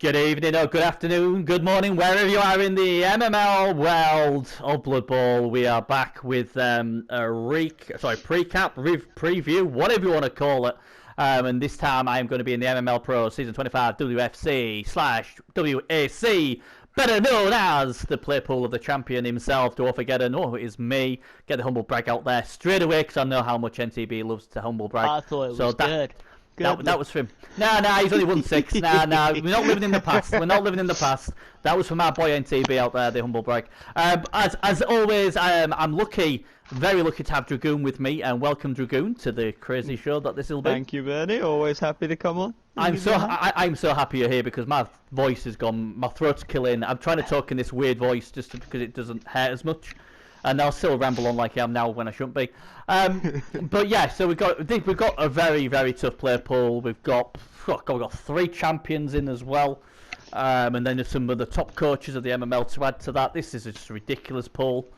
Good evening, or good afternoon, good morning, wherever you are in the MML world of Blood Bowl. We are back with a pre-cap, preview, whatever you want to call it. And this time I am going to be in the MML Pro Season 25 WFC / WAC, better known as the Playpool of the champion himself, Dwarfageddon. Oh, it is me. Get the humble brag out there straight away, because I know how much NTB loves to humble brag. I thought it was good. That was for him. Nah, he's only won 6. Nah, we're not living in the past. We're not living in the past. That was from our boy NTB out there, the humble brag. As always, I'm lucky, very lucky to have Dragoon with me, and welcome Dragoon to the crazy show that this will be. Thank you, Bernie. Always happy to come on. I'm so happy you're here because my voice has gone, my throat's killing. I'm trying to talk in this weird voice just because it doesn't hurt as much. And I'll still ramble on like I am now when I shouldn't be. But yeah, so we've got a very, very tough player pool. We've got 3 champions in as well. And then there's some of the top coaches of the MML to add to that. This is just a ridiculous pool.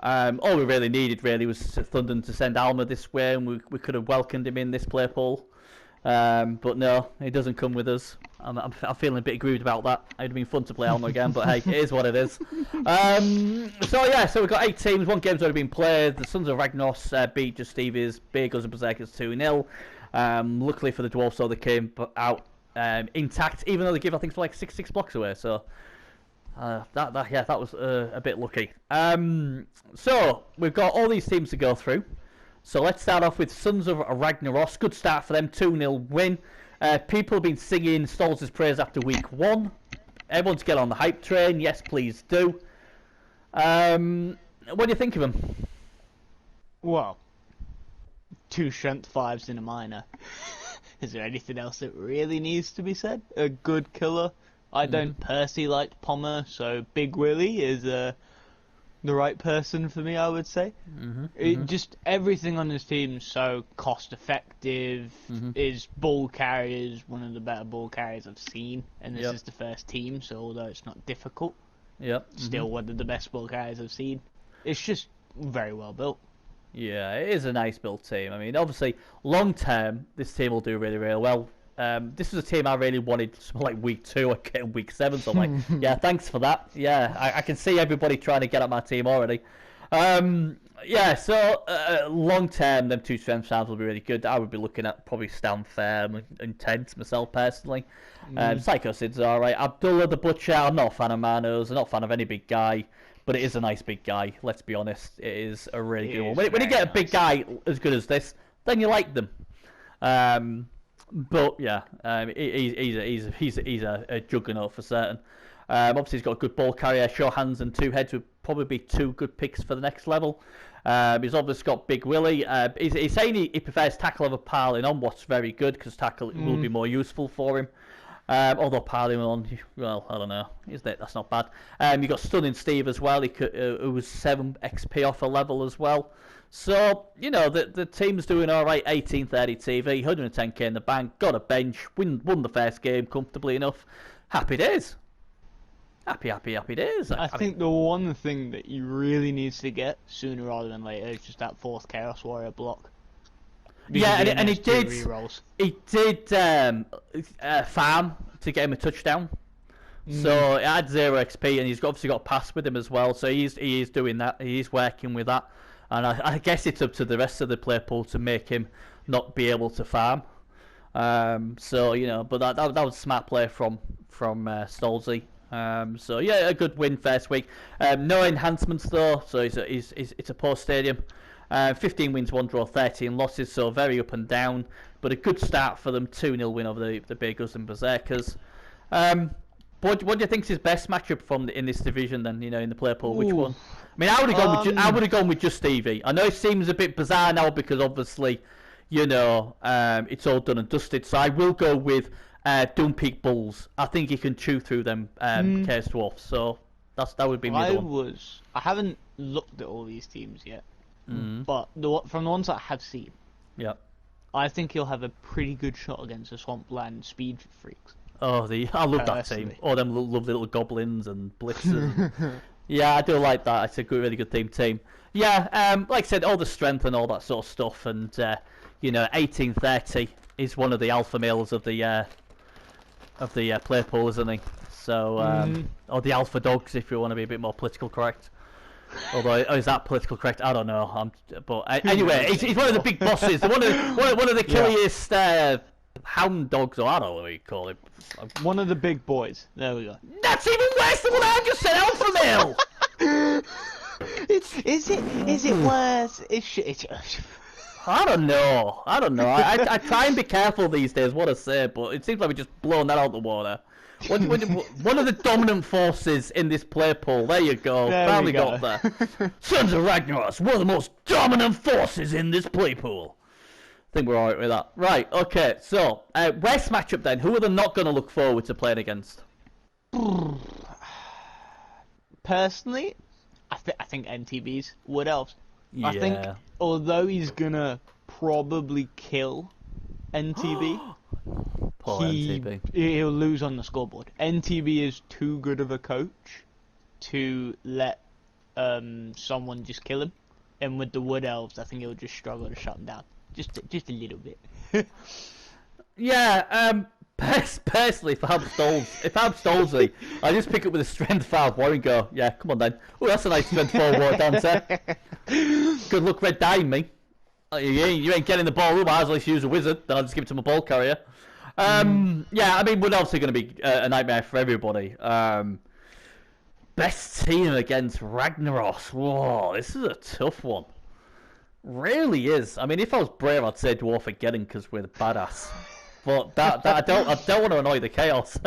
All we really needed was Thunden to send Alma this way, and we could have welcomed him in this player pool. But no, he doesn't come with us. I'm feeling a bit aggrieved about that. It'd have been fun to play Alma again, but hey, it is what it is. So we've got 8 teams. 1 game's already been played. The Sons of Ragnos beat Just Stevie's Big Guns and Berserkers 2-0. Luckily for the Dwarfs, though, they came out intact, even though they give, I think, for like 6 blocks away. So that was a bit lucky. So we've got all these teams to go through. So let's start off with Sons of Ragnaros. Good start for them, 2-0 win. People have been singing Stolz's praise after week 1. Everyone's get on the hype train. Yes, please do. What do you think of them? Well, 2 strength 5s in a minor. Is there anything else that really needs to be said? A good killer. I don't personally like Pommer, so Big Willie is the right person for me, I would say. Just everything on this team is so cost effective. His ball carrier is one of the better ball carriers I've seen, and this is the first team, so although it's not difficult, still one of the best ball carriers I've seen. It's just very well built. Yeah, it is a nice built team. I mean, obviously, long term, this team will do really, really well. This was a team I really wanted like week 2 or getting week 7, so I'm like, yeah, thanks for that. Yeah, I can see everybody trying to get at my team already. So long term, them 2 strength sounds will be really good. I would be looking at probably Stand Firm and Intense myself personally. Psycho Sid's alright. Abdullah the Butcher, I'm not a fan of Manos, I'm not a fan of any big guy, but it is a nice big guy, let's be honest. It is a really good one. When you get a big guy as good as this, then you like them. But yeah, he's a juggernaut for certain. Obviously, he's got a good ball carrier, sure hands, and 2 heads would probably be 2 good picks for the next level. He's obviously got Big Willie. He's saying he prefers tackle over piling on, what's very good because tackle will be more useful for him. Although piling on, well, I don't know. That's not bad. You got Stunning Steve as well. Who was 7 XP off a level as well. So, you know, the team's doing alright. 1830 TV, 110k in the bank, got a bench, won the first game comfortably enough. Happy days. Happy days. I think the one thing that he really needs to get sooner rather than later is just that 4th Chaos Warrior block. Yeah, and he did farm to get him a touchdown. So it had 0 XP, and he's obviously got a pass with him as well. So he is doing that. He is working with that. And I guess it's up to the rest of the player pool to make him not be able to farm. So, you know, but that was a smart play from Stolzy. So yeah, a good win first week. No enhancements though, so it's a poor stadium. 15 wins, 1 draw, 13 losses, so very up and down. But a good start for them. 2-0 win over the Big Guns and Berserkers. What do you think is his best matchup in this division then? You know, in the player pool, which one? I mean, I would have gone with just Stevie. I know it seems a bit bizarre now because obviously, you know, it's all done and dusted. So I will go with Doom Peak Bulls. I think he can chew through them Chaos Dwarfs. So that would be my one. I haven't looked at all these teams yet, but from the ones that I have seen, I think he'll have a pretty good shot against the Swampland Speed Freaks. Oh, I love that team. All them lovely little goblins and blitzers. Yeah, I do like that. It's a really good team. Yeah, like I said, all the strength and all that sort of stuff, and you know, 1830 is one of the alpha males of the of the Playpool, isn't he? So, or the Alpha Dogs, if you want to be a bit more political correct. Although, is that political correct? I don't know. But anyway, he's one of the big bosses. One of the killiest hound dogs, or I don't know what you call it. One of the big boys. There we go. That's even worse than what I just said. Alpha male. Is it worse? I don't know. I try and be careful these days what I say, but it seems like we're just blowing that out the water. One of the dominant forces in this Playpool. There you go. Finally got there. Sons of Ragnaros, one of the most dominant forces in this Playpool. I think we're alright with that. Right, okay, so, West matchup then. Who are they not going to look forward to playing against? Personally, I think NTB's Wood Elves. Yeah. I think, although he's going to probably kill NTB, Poor NTB. he'll lose on the scoreboard. NTB is too good of a coach to let someone just kill him. And with the Wood Elves, I think he'll just struggle to shut him down. Just a little bit. Yeah, personally, if I'm Stolzy, I just pick up with a strength 5 warrior and go, yeah, come on then. Oh, that's a nice strength 4 warrior dancer. Good luck red dyeing me. You ain't getting the ball, otherwise I'll just use a wizard, then I'll just give it to my ball carrier. Yeah, I mean, Wood Elves are going to be a nightmare for everybody. Best team against Ragnaros. Whoa, this is a tough one. Really is. I mean, if I was brave, I'd say Dwarf again because we're the badass. But that I don't want to annoy the chaos.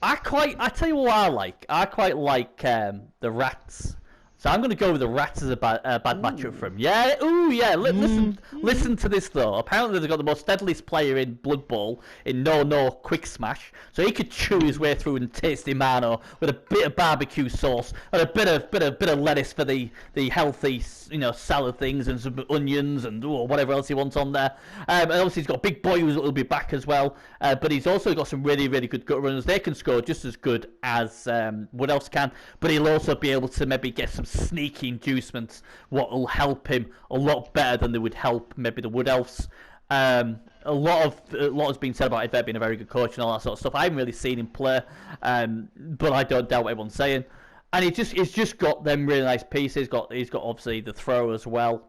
I tell you what I like. I quite like the rats. So I'm going to go with the rats as a bad matchup for him. Yeah, ooh, yeah. Listen to this though. Apparently they've got the most deadliest player in Blood Bowl in No Quick Smash. So he could chew his way through and tasty mano with a bit of barbecue sauce and a bit of lettuce for the healthy, salad things and some onions and whatever else he wants on there. And obviously he's got Big Boy who'll be back as well. But he's also got some really, really good gut runners. They can score just as good as Wood Elves can. But he'll also be able to maybe get some sneaky inducements what will help him a lot better than they would help maybe the Wood Elves. A lot has been said about Yvette being a very good coach and all that sort of stuff. I haven't really seen him play, but I don't doubt what everyone's saying. And he's just got them really nice pieces. He's got obviously the throw as well,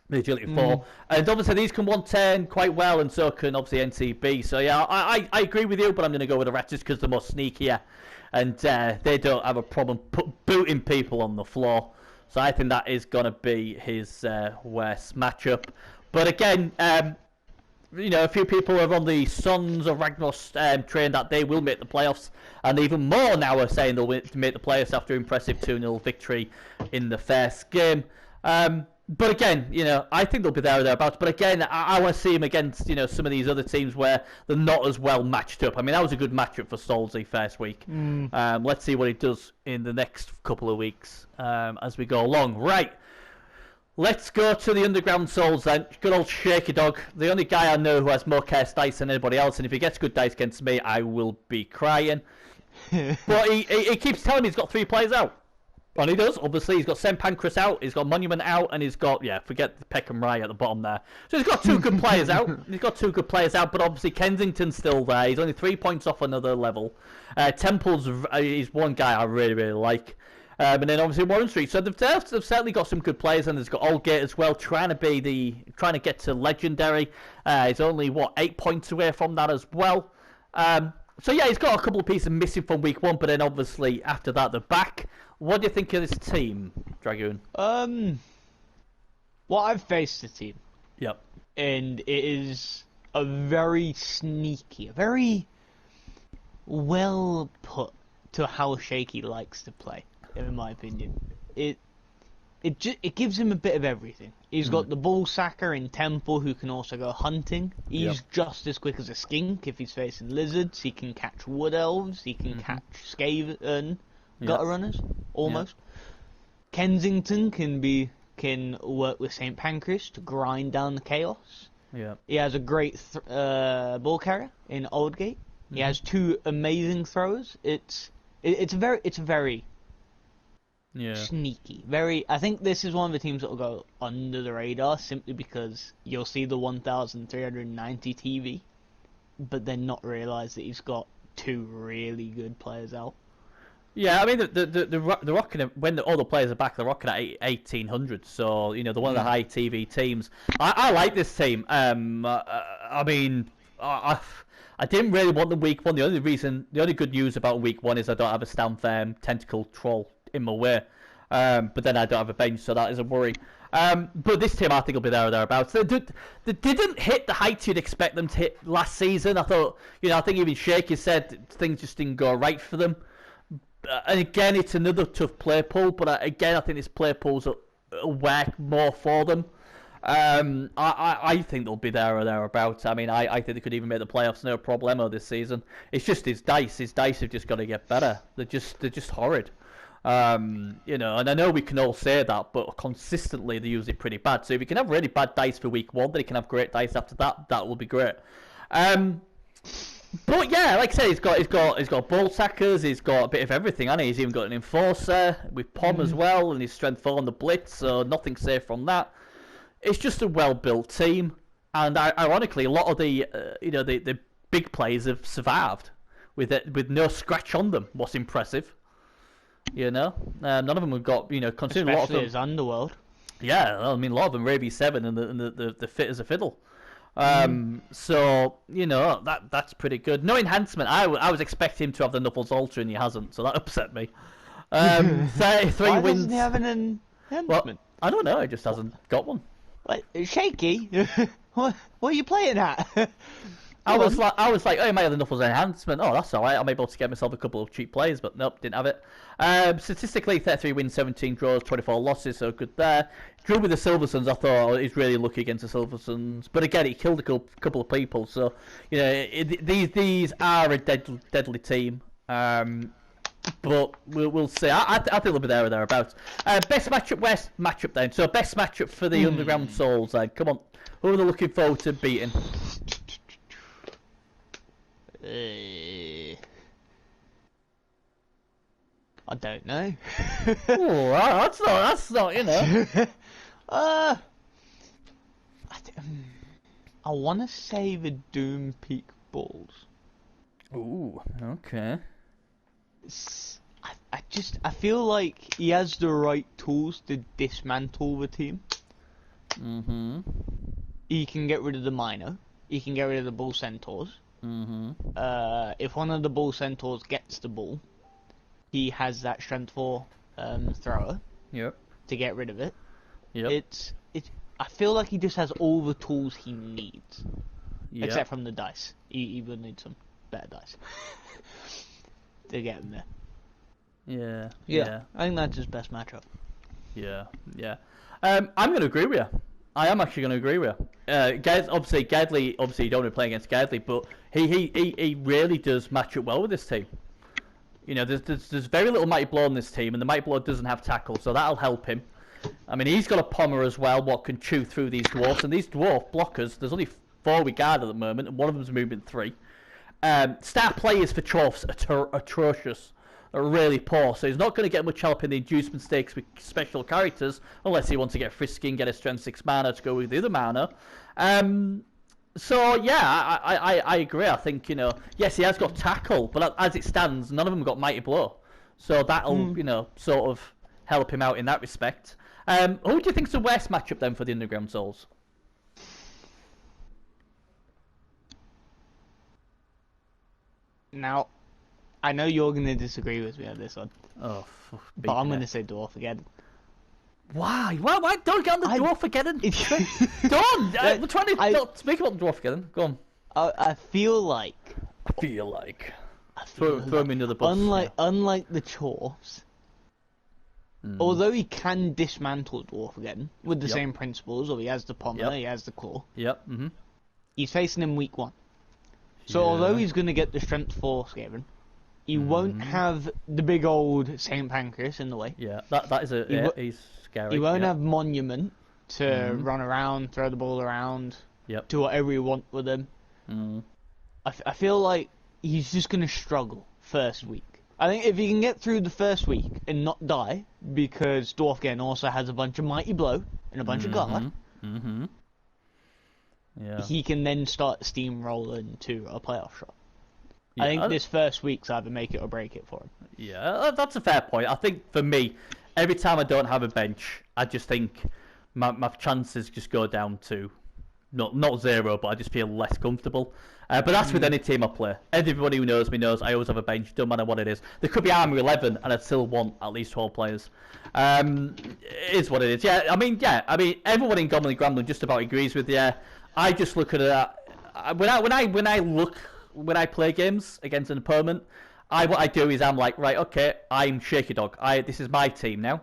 the agility 4, and obviously these can 110 quite well, and so can obviously NCB. So yeah, I agree with you, but I'm going to go with the rats just because they're more sneakier. And they don't have a problem booting people on the floor. So I think that is going to be his worst matchup. But again, a few people are on the Sons of Ragnaros train that they will make the playoffs. And even more now are saying they'll make the playoffs after an impressive 2-0 victory in the first game. But again, I think they'll be there or thereabouts. But again, I want to see him against, some of these other teams where they're not as well matched up. I mean, that was a good matchup for Stolzy first week. Let's see what he does in the next couple of weeks as we go along. Right, let's go to the Underground Souls then. Good old Shaky Dog. The only guy I know who has more cursed dice than anybody else. And if he gets good dice against me, I will be crying. But he keeps telling me he's got 3 players out. And he does, obviously. He's got St. Pancras out, he's got Monument out, and he's got, forget the Peckham Rye at the bottom there. So he's got 2 good players out. But obviously Kensington's still there. He's only 3 points off another level. Temple's is one guy I really, really like. And then obviously Warren Street. So they've certainly got some good players, and there's got Aldgate as well, trying to get to Legendary. He's only, 8 points away from that as well. So yeah, he's got a couple of pieces missing from week 1, but then obviously after that they're back. What do you think of this team, Dragoon? Well, I've faced the team. Yep. And it is a very sneaky, a very well put to how Shaky likes to play, in my opinion. It gives him a bit of everything. He's got the ball sacker in Temple who can also go hunting. He's just as quick as a skink if he's facing lizards. He can catch wood elves. He can catch Skaven gutter runners, almost. Kensington can work with St. Pancras to grind down the chaos. Yeah. He has a great ball carrier in Aldgate. He has 2 amazing throwers. It's very sneaky. I think this is one of the teams that will go under the radar simply because you'll see the 1,390 TV but then not realise that he's got two really good players out. Yeah, I mean the rocking when all the players are back, they're rocking at 1800. So they're one of the high TV teams. I like this team. I mean, I didn't really want them week one. The only good news about week one is I don't have a Stamfam tentacle troll in my way. But then I don't have a bench, so that is a worry. But this team, I think, will be there or thereabouts. They didn't hit the heights you'd expect them to hit last season. I thought, I think even Shaky said things just didn't go right for them. And again, it's another tough play pool, but again, I think this play pool's will work more for them. I think they'll be there or thereabouts. I mean, I think they could even make the playoffs, no problemo this season. It's just his dice. His dice have just got to get better. They're just horrid. And I know we can all say that, but consistently they use it pretty bad. So if you can have really bad dice for week one, then you can have great dice after that. That will be great. But yeah, like I said, he's got ball sackers, he's got a bit of everything, hasn't he? He's even got an enforcer with Pom as well, and his strength 4 on the blitz, so nothing safe from that. It's just a well-built team, and ironically, a lot of the big players have survived with no scratch on them. What's impressive, none of them have got considering Especially a lot of them. his Underworld. Yeah, I mean, a lot of them Raby 7 and the fit as a fiddle. So that's pretty good. No enhancement. I was expecting him to have the Knuckles Ultra, and he hasn't, so that upset me. 33 Why wins. doesn't he have an enhancement? Well, I don't know. He just hasn't got one. What, Shaky? what are you playing at? I was like, oh, he might have the Knuckles enhancement. Oh, that's all right. I'm able to get myself a couple of cheap plays, but nope, didn't have it. Statistically, 33 wins, 17 draws, 24 losses, so good there. Drew with the Silversons, I thought he's really lucky against the Silversons, but again, he killed a couple of people. So these are a deadly team. But we'll see. I think they'll be there or thereabouts. Best matchup then. So best matchup for the Underground Souls then. Come on, who are they looking forward to beating? I don't know. Oh, that's not. I want to say the Doom Peak Balls. Ooh, okay. I feel like he has the right tools to dismantle the team. Mm-hmm. He can get rid of the Minor. He can get rid of the Bull Centaurs. Mm-hmm. If one of the Bull Centaurs gets the ball, he has that strength 4 thrower. Yep. To get rid of it. Yep. It's. I feel like he just has all the tools he needs, Yep. except from the dice. He will need some better dice to get him there. Yeah. I think that's his best matchup. Yeah. I'm going to agree with you. I am actually going to agree with you. Gadley, you don't want to play against Gadley, but he really does match up well with this team. There's very little Mighty Blow on this team, and the Mighty Blow doesn't have tackle, so that'll help him. I mean, he's got a Pommer as well, what can chew through these dwarfs, and these dwarf blockers, there's only 4 we guard at the moment, and one of them's movement 3. Star players for Chorfs are atrocious. They're really poor, so he's not going to get much help in the inducement stakes with special characters, unless he wants to get frisky and get a strength 6 mana to go with the other mana. So yeah, I agree. I think yes, he has got tackle, but as it stands, none of them got Mighty Blow, so that'll sort of help him out in that respect. Who do you think's the worst matchup then for the Underground Souls? Now, I know you're going to disagree with me on this one. Oh, but I'm going to say Dwarf again. Why? Why? Don't get on the Dwarf again. Go on. We're trying to not speak about the Dwarf again. Go on. I feel like. Throw him into the bus. Unlike the Chorfs, although he can dismantle Dwarf again with the same principles, or he has the Pommer, he has the Claw. Yep. Mm-hmm. He's facing him week 1. So although he's going to get the strength 4 scaring, he won't have the big old Saint Pancreas in the way. Yeah, that is he's scary. He won't have Monument to run around, throw the ball around, do whatever you want with him. I feel like he's just going to struggle first week. I think if he can get through the first week and not die, because Dwarfgen also has a bunch of Mighty Blow and a bunch of Guard, Yeah. he can then start steamrolling to a playoff shot. Yeah, I think this first week's either make it or break it for him. Yeah, that's a fair point. I think for me, every time I don't have a bench, I just think my chances just go down to not zero, but I just feel less comfortable. But that's with any team I play. Everybody who knows me knows I always have a bench, don't matter what it is. There could be Army 11, and I'd still want at least 12 players. It is what it is. I mean, everyone in Goblin Grambling just about agrees with you. I just look at that when I play games against an opponent. What I do is I'm like, right, okay, I'm Shaky Dog. This is my team now.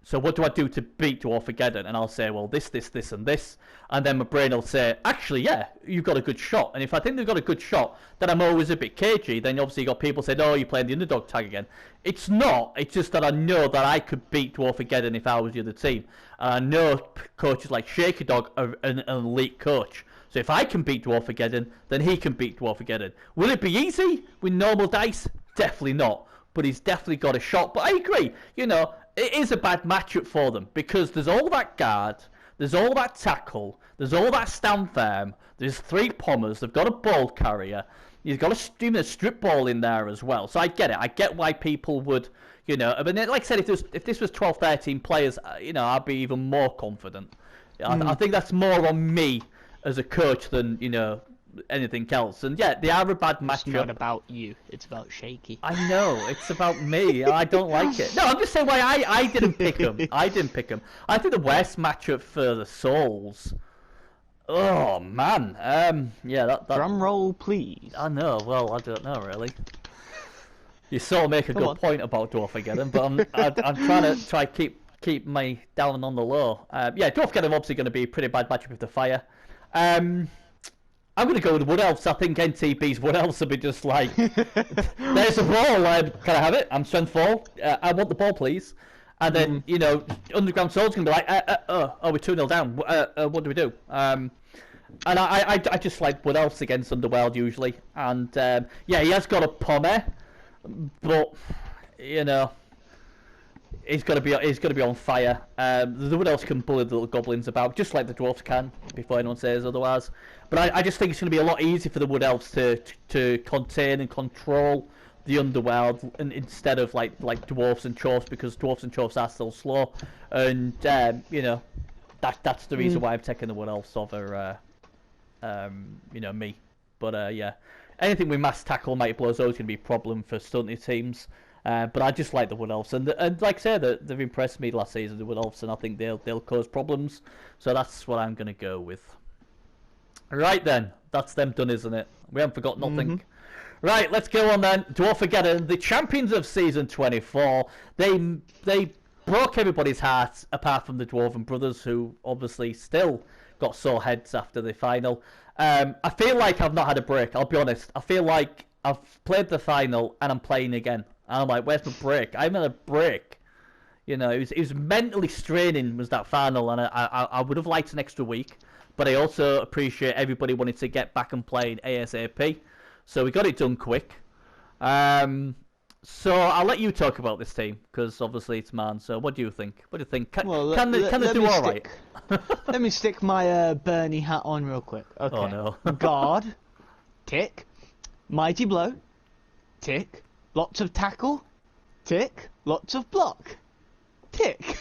So what do I do to beat Dwarfageddon? And I'll say, well, this, and this. And then my brain will say, actually, yeah, you've got a good shot. And if I think they've got a good shot, then I'm always a bit cagey. Then obviously you got people saying, oh, you're playing the underdog tag again. It's not. It's just that I know that I could beat Dwarfageddon if I was the other team. And I know coaches like Shaky Dog are an elite coach. So if I can beat Dwarfageddon, then he can beat Dwarfageddon. Will it be easy with normal dice? Definitely not. But he's definitely got a shot. But I agree, it is a bad matchup for them because there's all that guard, there's all that tackle, there's all that stand firm, there's 3 pommers, they've got a ball carrier, you've got a strip ball in there as well. So I get it. I get why people would, I mean, like I said, if this was 12, 13 players, I'd be even more confident. I think that's more on me as a coach than, anything else. And yeah, they are a bad matchup. It's not about you, it's about Shaky. I know, it's about me. I don't like it. No, I'm just saying why I didn't pick him. I didn't pick him. I think the worst matchup for the Souls. Oh man, that. Drum roll, please. I know. Well, I don't know really. You sort of make a good point about Dwarfageddon, but I'm trying to keep my down on the low. Dwarfageddon obviously going to be a pretty bad matchup with the fire. I'm going to go with Wood Elves. I think NTB's Wood Elves will be just like, there's a ball, can I have it? I'm strength 4. I want the ball, please. And then, Underground Soul's going to be like, we're 2-0 down. What do we do? And I just like Wood Elves against Underworld usually. And, he has got a pommer, but, he's got to be on fire. The Wood Elves can bully the little goblins about, just like the dwarves can, before anyone says otherwise. But I just think it's going to be a lot easier for the Wood Elves to contain and control the Underworld, and instead of like dwarves and chorfs, because dwarves and chorfs are still slow. And that's the reason why I'm taking the Wood Elves over me. But anything with mass tackle, mighty blows, always going to be a problem for stunty teams. But I just like the Wood Elves, and like I said, they've impressed me last season, the Wood Elves, and I think they'll cause problems. So that's what I'm going to go with. Right then, that's them done, isn't it? We haven't forgot nothing. Right, let's go on then. Dwarfageddon, the champions of season 24. They broke everybody's hearts, apart from the Dwarven brothers, who obviously still got sore heads after the final. I feel like I've not had a break. I'll be honest. I feel like I've played the final and I'm playing again. And I'm like, where's my break? I haven't had a break. It was mentally straining, was that final, and I would have liked an extra week. But I also appreciate everybody wanting to get back and play ASAP. So we got it done quick. So I'll let you talk about this team, because obviously it's man. So what do you think? Can they do all right? Let me stick my Bernie hat on real quick. Okay. Oh no. Guard. Tick. Mighty blow. Tick. Lots of tackle. Tick. Lots of block. Tick.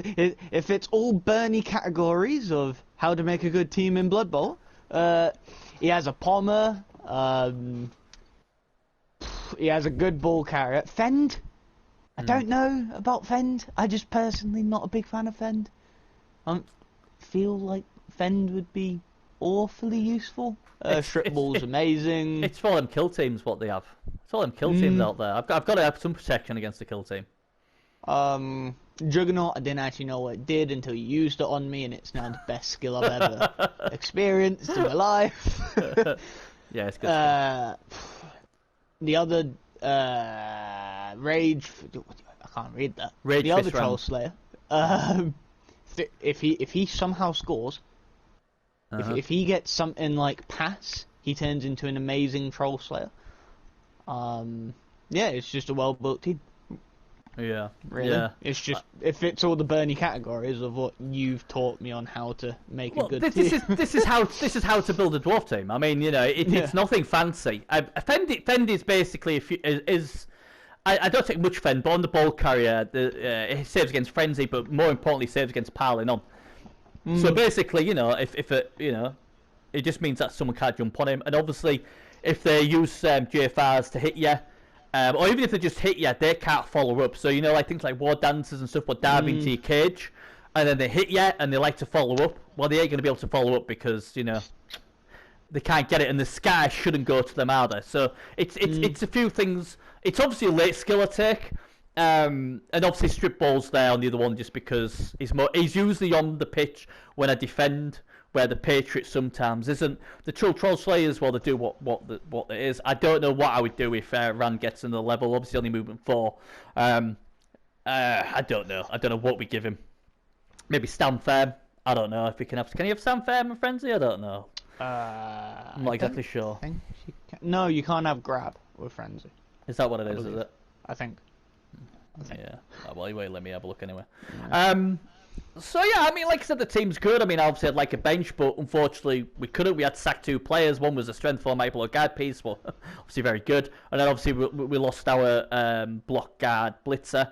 If it's all Bernie categories of how to make a good team in Blood Bowl, he has a pommer, he has a good ball carrier. Fend? I don't know about Fend. I just personally not a big fan of Fend. I don't feel like Fend would be awfully useful. Strip ball's amazing. It's for them kill teams what they have. It's all them kill teams out there. I've got to have some protection against the kill team. Juggernaut, I didn't actually know what it did until you used it on me, and it's now the best skill I've ever experienced in my life. Yeah, it's good. The other Rage, I can't read that. Rage the other Troll Slayer. If he somehow scores, if he gets something like pass, he turns into an amazing Troll Slayer. It's just a well built team. Yeah. Really. Yeah. It's just it fits all the Bernie categories of what you've taught me on how to make a good this team. this is how to build a dwarf team. I mean, it's nothing fancy. Fend is basically I don't take much Fend, but on the ball carrier, it saves against frenzy, but more importantly, saves against piling on. So basically, if it it just means that someone can't jump on him, and obviously, if they use GFRs to hit you. Or even if they just hit you, they can't follow up. So, like things like war dancers and stuff will dive into your cage, and then they hit you, and they like to follow up. Well, they ain't going to be able to follow up because, they can't get it, and the sky shouldn't go to them either. So, it's a few things. It's obviously a late skill attack, and obviously strip ball's there on the other one just because he's usually on the pitch when I defend, where the Patriots sometimes isn't. The Troll Slayers, well, they do what it is. I don't know what I would do if Rand gets in the level. Obviously, only movement 4. I don't know. I don't know what we give him. Maybe stand firm. I don't know if we can have. Can you have stand firm and frenzy? I don't know. I'm not exactly sure. No, you can't have grab with frenzy. Is that what it is? Is it? I think. Yeah. Well, anyway, let me have a look anyway. So yeah, I mean, like I said, the team's good. I mean, obviously I'd like a bench, but unfortunately we couldn't. We had sacked 2 players. One was a strength 4 Maple guard piece, well, obviously very good. And then obviously we lost our block guard blitzer.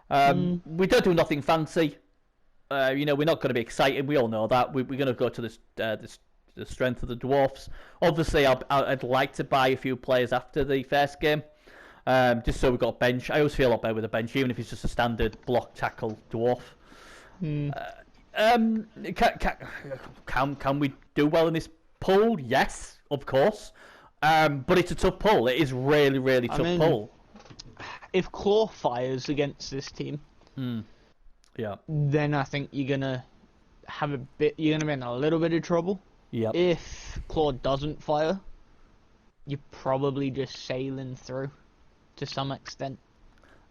We don't do nothing fancy. We're not going to be excited. We all know that. We're going to go to the strength of the dwarfs. Obviously, I'd like to buy a few players after the first game, just so we've got a bench. I always feel a lot better with a bench, even if it's just a standard block tackle dwarf. Can we do well in this pool? Yes, of course. But it's a tough pool. It is really, really tough pool. If Claw fires against this team, yeah, then I think you're gonna be in a little bit of trouble. Yeah. If Claw doesn't fire, you're probably just sailing through to some extent.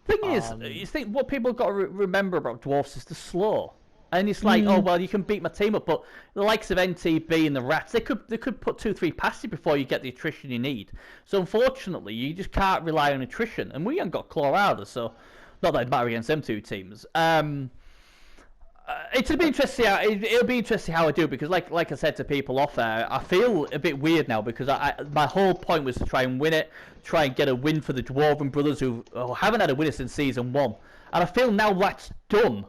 Thing is, you think what people got to remember about dwarfs is they're slow, and it's like, oh well, you can beat my team up, but the likes of NTB and the Rats, they could put 2-3 past you before you get the attrition you need. So unfortunately, you just can't rely on attrition, and we haven't got Claw either, so not that it matters against them 2 teams. It'll be interesting. It'll be interesting how I do, because like I said to people off air, I feel a bit weird now because my whole point was to try and win it, try and get a win for the Dwarven brothers who haven't had a winner since season 1, and I feel now that's done.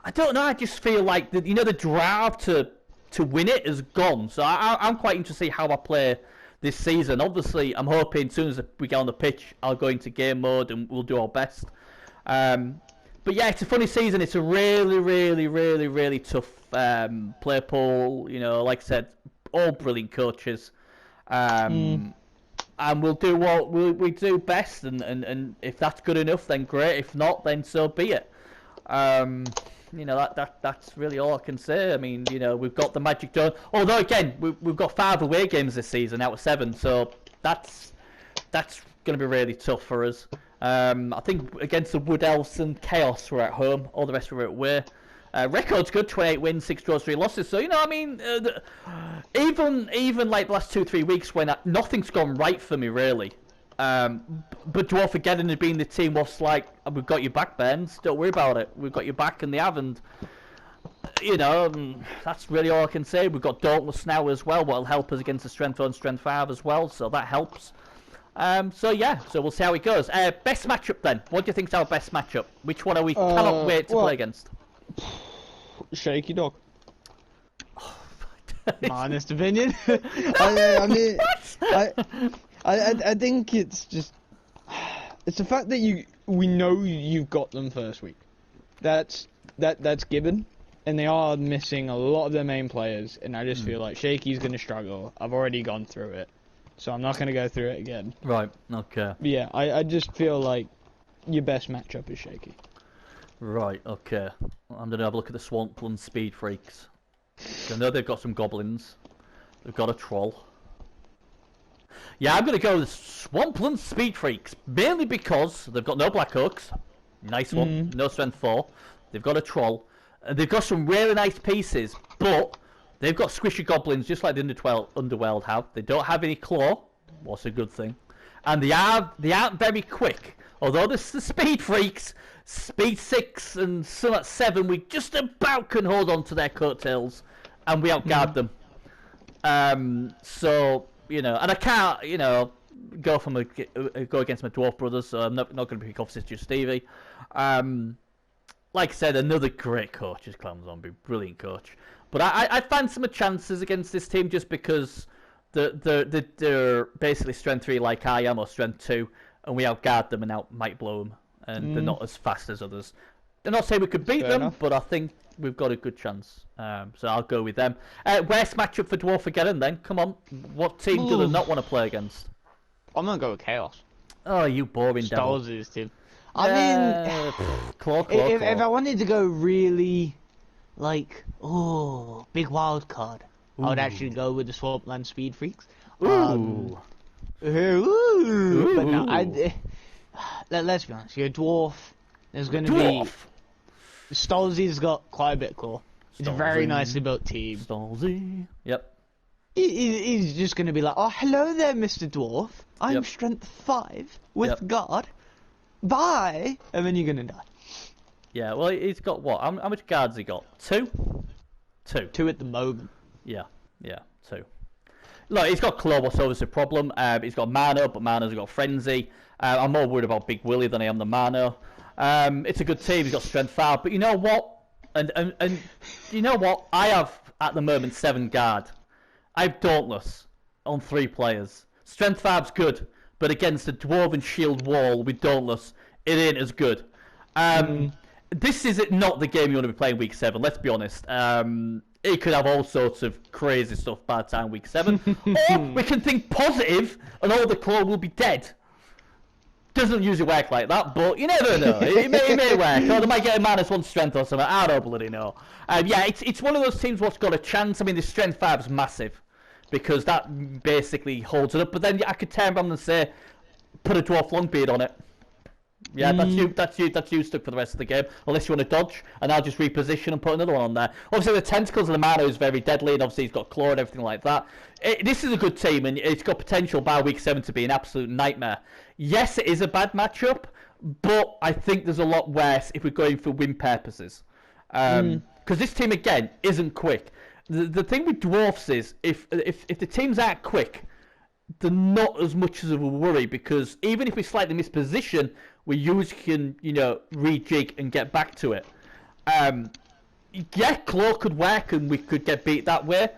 I don't know. I just feel like the drive to win it is gone. So I'm quite interested to see how I play this season. Obviously, I'm hoping as soon as we get on the pitch, I'll go into game mode and we'll do our best. But yeah, it's a funny season. It's a really, really, really, really tough Playpool. Like I said, all brilliant coaches. And we'll do what we do best. And if that's good enough, then great. If not, then so be it. That's really all I can say. I mean, we've got the Magic Dome. Although, again, we've got 5 away games this season out of 7. So that's going to be really tough for us. I think against the Wood Elves and Chaos we're at home. All the rest were away. Record's good, 28 wins, 6 draws, 3 losses. So even like the last 2-3 weeks when nothing's gone right for me really. But Dwarf again had been the team was like, we've got your back, Burns. Don't worry about it. We've got your back, and they haven't. That's really all I can say. We've got Dauntless now as well. What'll help us against the Strength 4 and Strength 5 as well. So that helps. So we'll see how it goes. Best matchup then. What do you think's our best matchup? Which one are we cannot wait to play against? Shaky Dog. My honest opinion. I think it's just it's the fact that we know you've got them first week. That's given, and they are missing a lot of their main players, and I just feel like Shaky's going to struggle. I've already gone through it. So I'm not going to go through it again. Right, okay. But yeah, I just feel like your best matchup is Shaky. Right, okay. I'm going to have a look at the Swampland Speed Freaks. I know they've got some goblins. They've got a troll. Yeah, I'm going to go with Swampland Speed Freaks. Mainly because they've got no Black Oaks. Nice one. No Strength 4. They've got a troll. They've got some really nice pieces, but they've got squishy goblins just like the Underworld have. They don't have any claw. What's a good thing. And they aren't very quick. Although the speed freaks, speed 6 and some at 7, we just about can hold on to their coattails, and we outguard them. So, you know, and I can't, you know, go against my dwarf brothers, so I'm not going to pick off Sister Stevie. Like I said, another great coach is Clown Zombie, brilliant coach. But I fancy my chances against this team just because they're basically strength 3 like I am, or strength 2, and we outguard them and might blow them, and they're not as fast as others. I'm not saying we could beat them, but I think we've got a good chance. So I'll go with them. Worst matchup for Dwarf again, then. Come on, what team do they not want to play against? I'm gonna go with Chaos. Oh, you boring devil. Stolz's team. I mean, claw. If I wanted to go really, like, big wild card, I would actually go with the Swampland Speed Freaks. Ooh. But no, let's be honest. You're a dwarf. There's going to be. Stolzy's got quite a bit of claw. It's a very nicely built team. Stolzy. Yep. He's just going to be like, oh, hello there, Mr. Dwarf. I'm strength 5 with guard. Bye. And then you're going to die. Yeah, well, he's got what? How much guards he got? 2? 2 at the moment. Yeah, 2. Look, he's got claw, what's obviously a problem. He's got Mano, but Mano's got Frenzy. I'm more worried about Big Willie than I am the Mano. It's a good team. He's got strength 5. But you know what? And you know what? I have, at the moment, 7 guard. I have Dauntless on 3 players. Strength 5's good, but against a Dwarven Shield wall with Dauntless, it ain't as good. This is not the game you want to be playing week 7, let's be honest. It could have all sorts of crazy stuff by the time week 7. Or we can think positive and all the claw will be dead. Doesn't usually work like that, but you never know. It may work. Or they might get a -1 strength or something. I don't bloody know. Yeah, it's one of those teams what's got a chance. I mean, the strength 5 is massive because that basically holds it up. But then I could turn around and say, put a dwarf longbeard on it. Yeah, that's you stuck for the rest of the game, unless you want to dodge, and I'll just reposition and put another one on there. Obviously, the tentacles of the Mano is very deadly, and obviously he's got claw and everything like that. This is a good team, and it's got potential by week 7 to be an absolute nightmare. Yes, it is a bad matchup, but I think there's a lot worse if we're going for win purposes. Because this team, again, isn't quick. The thing with Dwarfs is, if the teams aren't quick, they're not as much of a worry, because even if we slightly miss position, we usually can, you know, rejig and get back to it. Yeah, claw could work and we could get beat that way.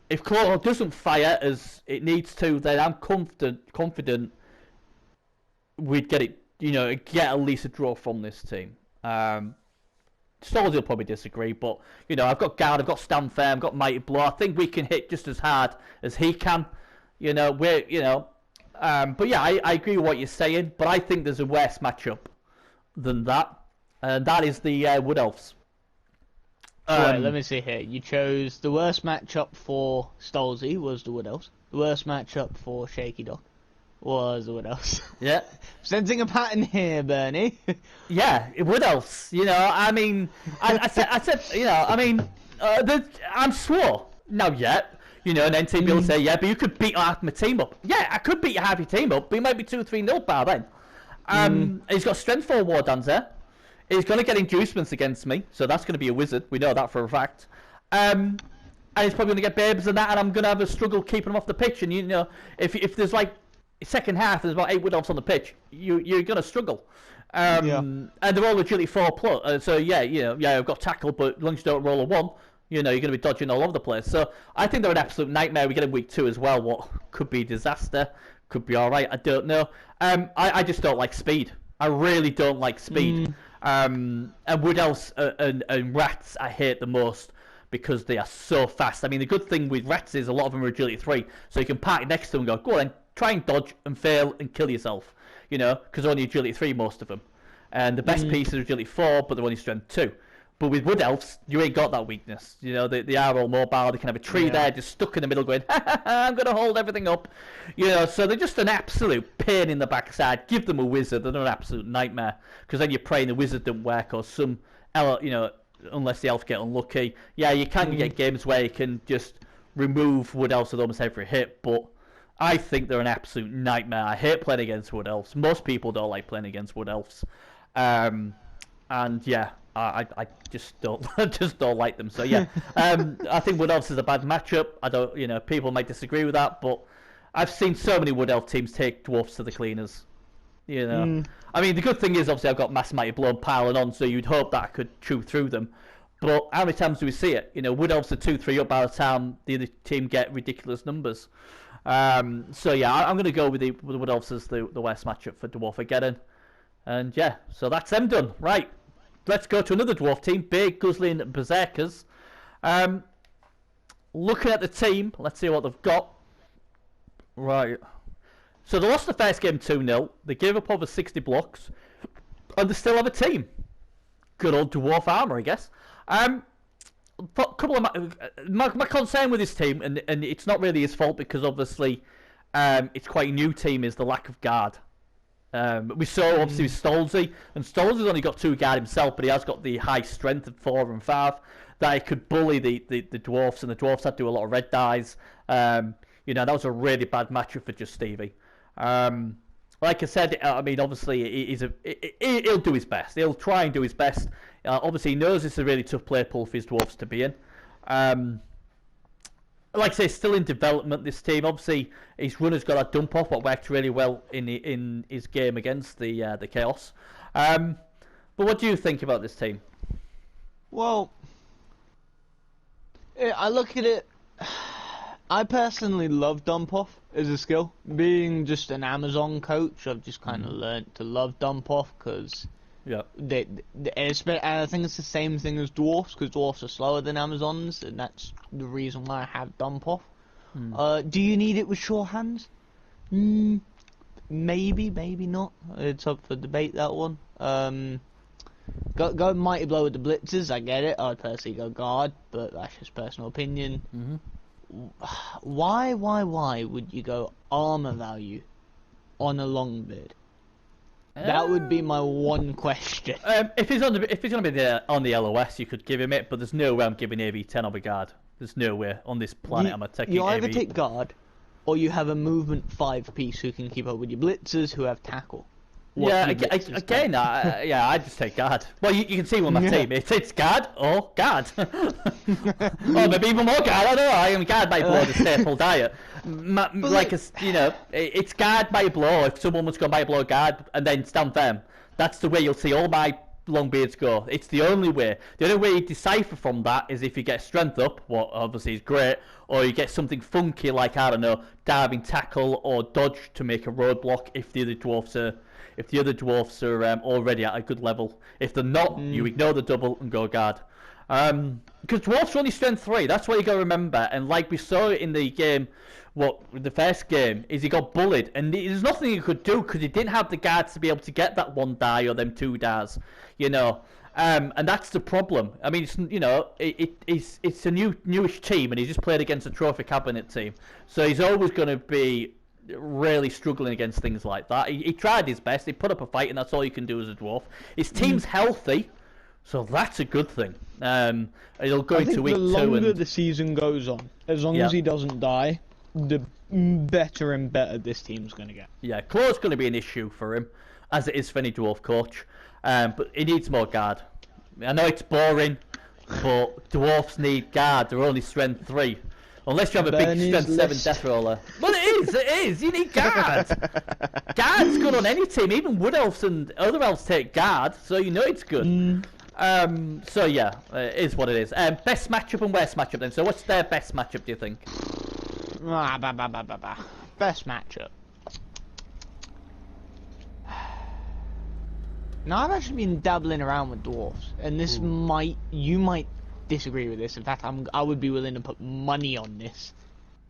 If claw doesn't fire as it needs to, then I'm confident we'd get it, you know, get at least a draw from this team. Stolz will probably disagree, but, you know, I've got Guard, I've got Stand Firm, I've got Mighty Blow. I think we can hit just as hard as he can. You know, but yeah, I agree with what you're saying, but I think there's a worse matchup than that, and that is the Wood Elves. Right, let me see here. You chose the worst matchup for Stolzy was the Wood Elves. The worst matchup for Shaky Dog was the Wood Elves. Yeah. Sensing a pattern here, Bernie. Yeah, Wood Elves. You know, I mean, I said, you know, I mean, I'm swore. Now yet. You know, and then team will say, yeah, but you could beat half my team up. Yeah, I could beat half your team up, but he might be 2-3-0 by then. He's got strength 4 war dancer. He's going to get inducements against me, so that's going to be a wizard. We know that for a fact. And he's probably going to get babes and that, and I'm going to have a struggle keeping him off the pitch. And, you know, if there's like second half, there's about 8 wood elves on the pitch, you're going to struggle. And they're all agility 4+. So, yeah, you know, yeah, I've got tackle, but as long as you don't roll a 1, you know, you're going to be dodging all over the place. So I think they're an absolute nightmare. We get in week 2 as well. What could be disaster, could be all right. I don't know. I just don't like speed. I really don't like speed. And Wood Elves and Rats I hate the most because they are so fast. I mean, the good thing with Rats is a lot of them are agility 3, so you can park next to them and go, go on, try and dodge and fail and kill yourself. You know, because they're only agility 3 most of them. And the best piece is agility 4, but they're only strength 2. But with Wood Elves, you ain't got that weakness. You know, they are all mobile. They can have a tree there just stuck in the middle going, ha ha ha, I'm going to hold everything up. You know, so they're just an absolute pain in the backside. Give them a wizard, they're an absolute nightmare. Because then you're praying the wizard don't work or some, you know, unless the elf get unlucky. Yeah, you can get games where you can just remove Wood Elves with almost every hit, but I think they're an absolute nightmare. I hate playing against Wood Elves. Most people don't like playing against Wood Elves. And yeah, I just don't like them. So yeah, I think Wood Elves is a bad matchup. I don't, people might disagree with that, but I've seen so many Wood Elf teams take Dwarfs to the cleaners. I mean, the good thing is obviously I've got Mass Mighty Blow piling on, so you'd hope that I could chew through them. But how many times do we see it? Wood Elves are 2-3 up by the time the other team get ridiculous numbers. So yeah, I'm going to go with the Wood Elves as the worst matchup for Dwarfageddon. And yeah, so that's them done. Right, let's go to another Dwarf team, Big Guzzling Berserkers. Looking at the team, let's see what they've got. Right. So they lost the first game 2-0. They gave up over 60 blocks. And they still have a team. Good old Dwarf Armour, I guess. Couple of my concern with this team, and it's not really his fault because obviously it's quite a new team, is the lack of guard. We saw obviously with Stolzy, and Stolzy's only got 2 guard himself, but he has got the high strength of 4 and 5 that he could bully the Dwarfs, and the Dwarfs had to do a lot of red dies. That was a really bad matchup for Just Stevie. Like I said, I mean, obviously he'll do his best. He'll try and do his best. Obviously, he knows it's a really tough play pool for his Dwarfs to be in. Like I say, still in development, this team. Obviously, his runner's got that dump off, what worked really well in his game against the Chaos. But what do you think about this team? Well, I look at it. I personally love dump off as a skill. Being just an Amazon coach, I've just kind of learnt to love dump off because and I think it's the same thing as dwarfs, because dwarfs are slower than Amazons, and that's the reason why I have dump off. Do you need it with sure hands? Maybe, maybe not. It's up for debate, that one. Go Mighty Blow with the blitzers, I get it. I'd personally go guard, but that's just personal opinion. Why would you go armor value on a Longbeard? That would be my one question. If he's going to be on the LOS, you could give him it, but there's no way I'm giving AV10 over guard. There's no way on this planet I'm taking You either AV. take guard, or you have a movement 5 piece who can keep up with your blitzers who have tackle. I just take guard. Well, you can see with my team, it's guard or guard. Or maybe even more guard, I don't know. I am guard by blow, the staple diet. It's guard by blow. If someone wants to go by blow guard and then stand firm, that's the way you'll see all my Longbeards go. It's the only way. The only way you decipher from that is if you get strength up, what obviously is great, or you get something funky like, I don't know, diving tackle or dodge to make a roadblock if the other dwarfs are already at a good level. If they're not, you ignore the double and go guard. Because dwarfs are only strength 3, that's what you got to remember. And like we saw in the game, the first game, is he got bullied, and there's nothing he could do because he didn't have the guards to be able to get that 1 die or them 2 dies, and that's the problem. I mean, it's a newish team, and he's just played against a trophy cabinet team, so he's always going to be really struggling against things like that. He tried his best, he put up a fight, and that's all you can do as a dwarf. His team's healthy, so that's a good thing. It'll go into week 2. The longer the season goes on, as long as he doesn't die, the better and better this team's going to get. Yeah, claw's going to be an issue for him, as it is for any dwarf coach. But he needs more guard. I know it's boring, but dwarfs need guard. They're only strength 3. Unless you have a big strength 7 death roller. Well, it is. You need guard. Guard's good on any team. Even wood elves and other elves take guard, so you know it's good. So yeah, it is what it is. Best matchup and worst matchup then. So what's their best matchup, do you think? Best matchup. Now I've actually been dabbling around with dwarfs, and this you might disagree with this. In fact, I would be willing to put money on this,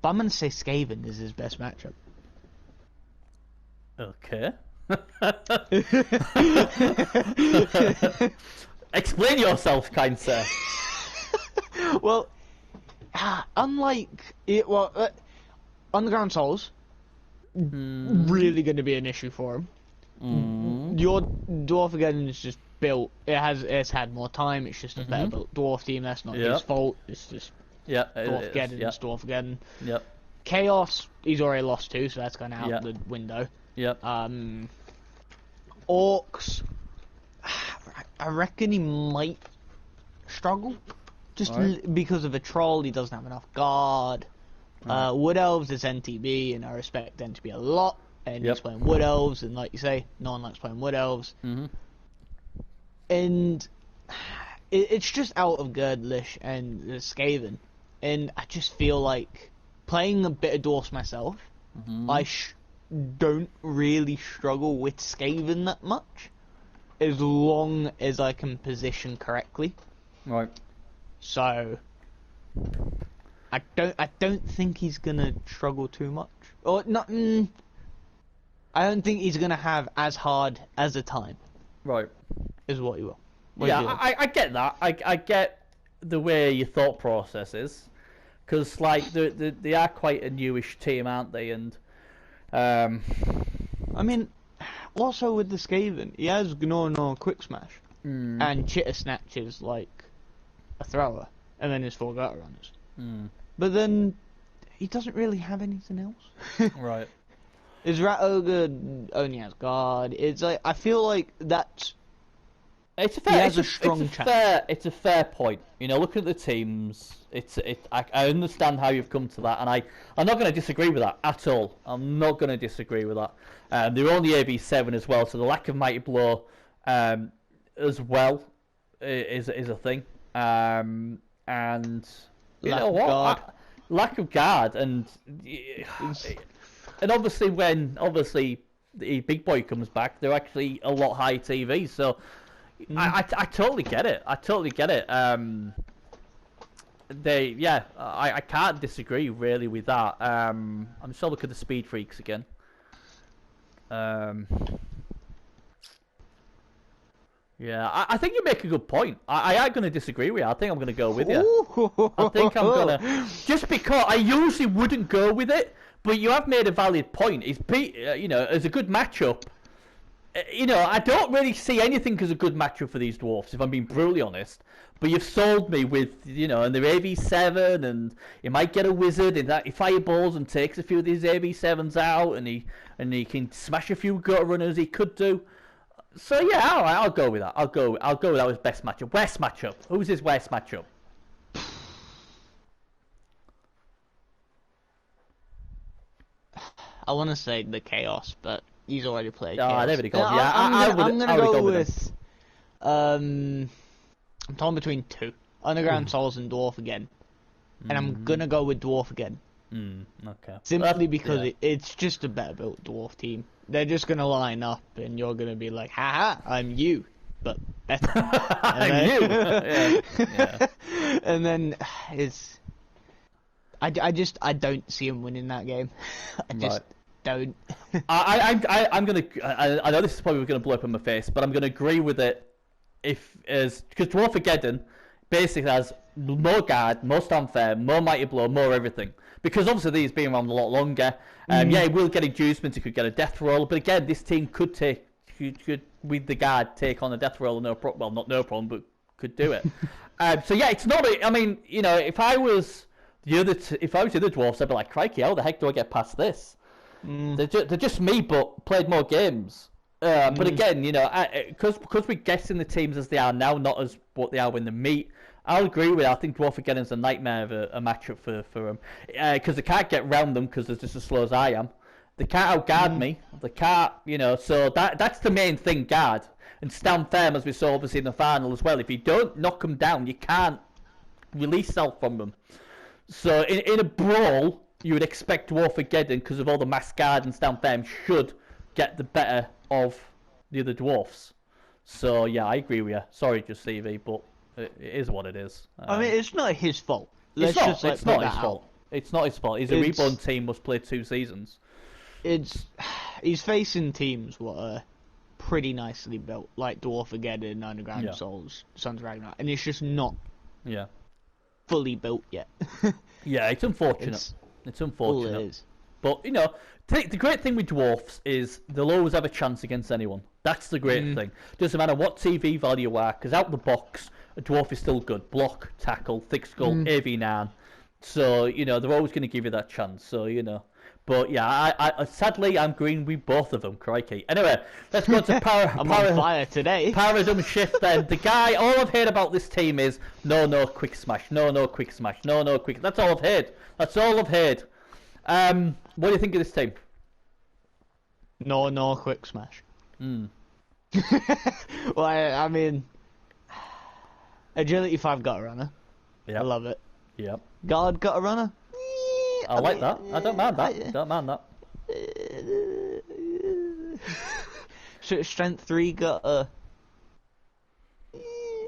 but I'm gonna say Skaven is his best matchup. Okay. Explain yourself, kind sir. Well, unlike Underground Souls, really going to be an issue for him. Your dwarf again is just built. It's had more time. It's just a better built dwarf team. That's not his fault. It's just Dwarf Dwarf again. Yep. Chaos, he's already lost 2, so that's going out the window. Yep. Orcs, I reckon he might struggle. Just because of a troll, he doesn't have enough guard. Wood Elves is NTB, and I respect NTB a lot. And he's playing Wood Elves, and like you say, no one likes playing Wood Elves. And it's just out of Girdlish and Skaven. And I just feel like playing a bit of Dwarfs myself, I don't really struggle with Skaven that much, as long as I can position correctly. Right. So I don't think he's gonna struggle too much, or not. I don't think he's gonna have as hard as a time. Right. Is what he will. I get that. I get the way your thought process is, because like they are quite a newish team, aren't they? And I mean, also with the Skaven, he has Gnornor Quick Smash and Chitter Snatches like a thrower, and then his 4 gutter runners. But then he doesn't really have anything else. Right. His Rat Ogre only has guard. It's like, I feel like that's. It's a fair. He has a strong chance. It's a fair point. You know, looking at the teams, I understand how you've come to that, and I'm not going to disagree with that at all. I'm not going to disagree with that. They're on the AB7 as well, so the lack of Mighty Blow, as well, is a thing. And you know what? Lack of guard, and obviously when the big boy comes back, they're actually a lot higher TV. So I totally get it. I can't disagree really with that. I'm just looking at the speed freaks again. Yeah, I think you make a good point. I ain't going to disagree with you. I think I'm going to go with you. I think I'm going to... Just because I usually wouldn't go with it, but you have made a valid point. It's, you know, as a good matchup, you know, I don't really see anything as a good matchup for these dwarfs, if I'm being brutally honest. But you've sold me with, you know, and they're AV7, and you might get a wizard, and that he fireballs and takes a few of these AV7s out, and he can smash a few gutter runners. He could do. So yeah, all right, I'll go with that. I'll go with that as best matchup. Worst matchup. Who's his worst matchup? I want to say the Chaos, but he's already played. Oh, they've already gone. Yeah, I'm gonna go with. I'm torn between 2: Underground Souls and Dwarf again, and I'm gonna go with Dwarf again. Okay. Simply because it's just a better built Dwarf team. They're just gonna line up, and you're gonna be like, "Haha, I'm you," but better. I'm you. Yeah. And then I don't see him winning that game. I just don't. I'm gonna. I know this is probably gonna blow up in my face, but I'm gonna agree with it. Because Dwarfageddon basically has more guard, more stand firm, more mighty blow, more everything. Because obviously these being around a lot longer. Yeah, he will get inducements. He could get a death roll, but again, this team could with the guard take on a death roll. Well, not no problem, but could do it. So yeah, it's not. I mean, you know, if I was the other dwarfs, I'd be like, crikey, how the heck do I get past this? They're just me, but played more games. But again, you know, because we're guessing the teams as they are now, not as what they are when they meet. I'll agree with it. I think Dwarfageddon's a nightmare of a matchup for them. Because they can't get round them because they're just as slow as I am. They can't outguard me. They can't, you know, so that's the main thing, guard. And stand firm, as we saw obviously in the final as well. If you don't knock them down, you can't release self from them. So in a brawl, you would expect Dwarfageddon, because of all the mass guard and stand firm, should get the better of the other dwarfs. So yeah, I agree with you. Sorry, just CV, but it is what it is. I mean, it's not his fault. It's not his fault. It's not his fault. He's a reborn team, must play 2 seasons. He's facing teams what are pretty nicely built, like Dwarfageddon, Underground Souls, Sons of Ragnarok, and it's just not fully built yet. Yeah, it's unfortunate. It's unfortunate. All it is. But, you know, the great thing with dwarfs is they'll always have a chance against anyone. That's the great thing. Doesn't matter what TV value you are, because out the box, a dwarf is still good. Block, tackle, thick skull, AV9. So, they're always going to give you that chance. So, But yeah, I sadly I'm agreeing with both of them. Crikey. Anyway, let's go to I'm on fire today. Paradigm shift. Then the guy. All I've heard about this team is no quick smash, no quick smash, no quick. That's all I've heard. That's all I've heard. What do you think of this team? No quick smash. Well, I mean, agility 5 got a runner. Yeah, I love it. Yep. Guard got a runner. I like that. I don't mind that. Don't mind that. Strength 3 got a.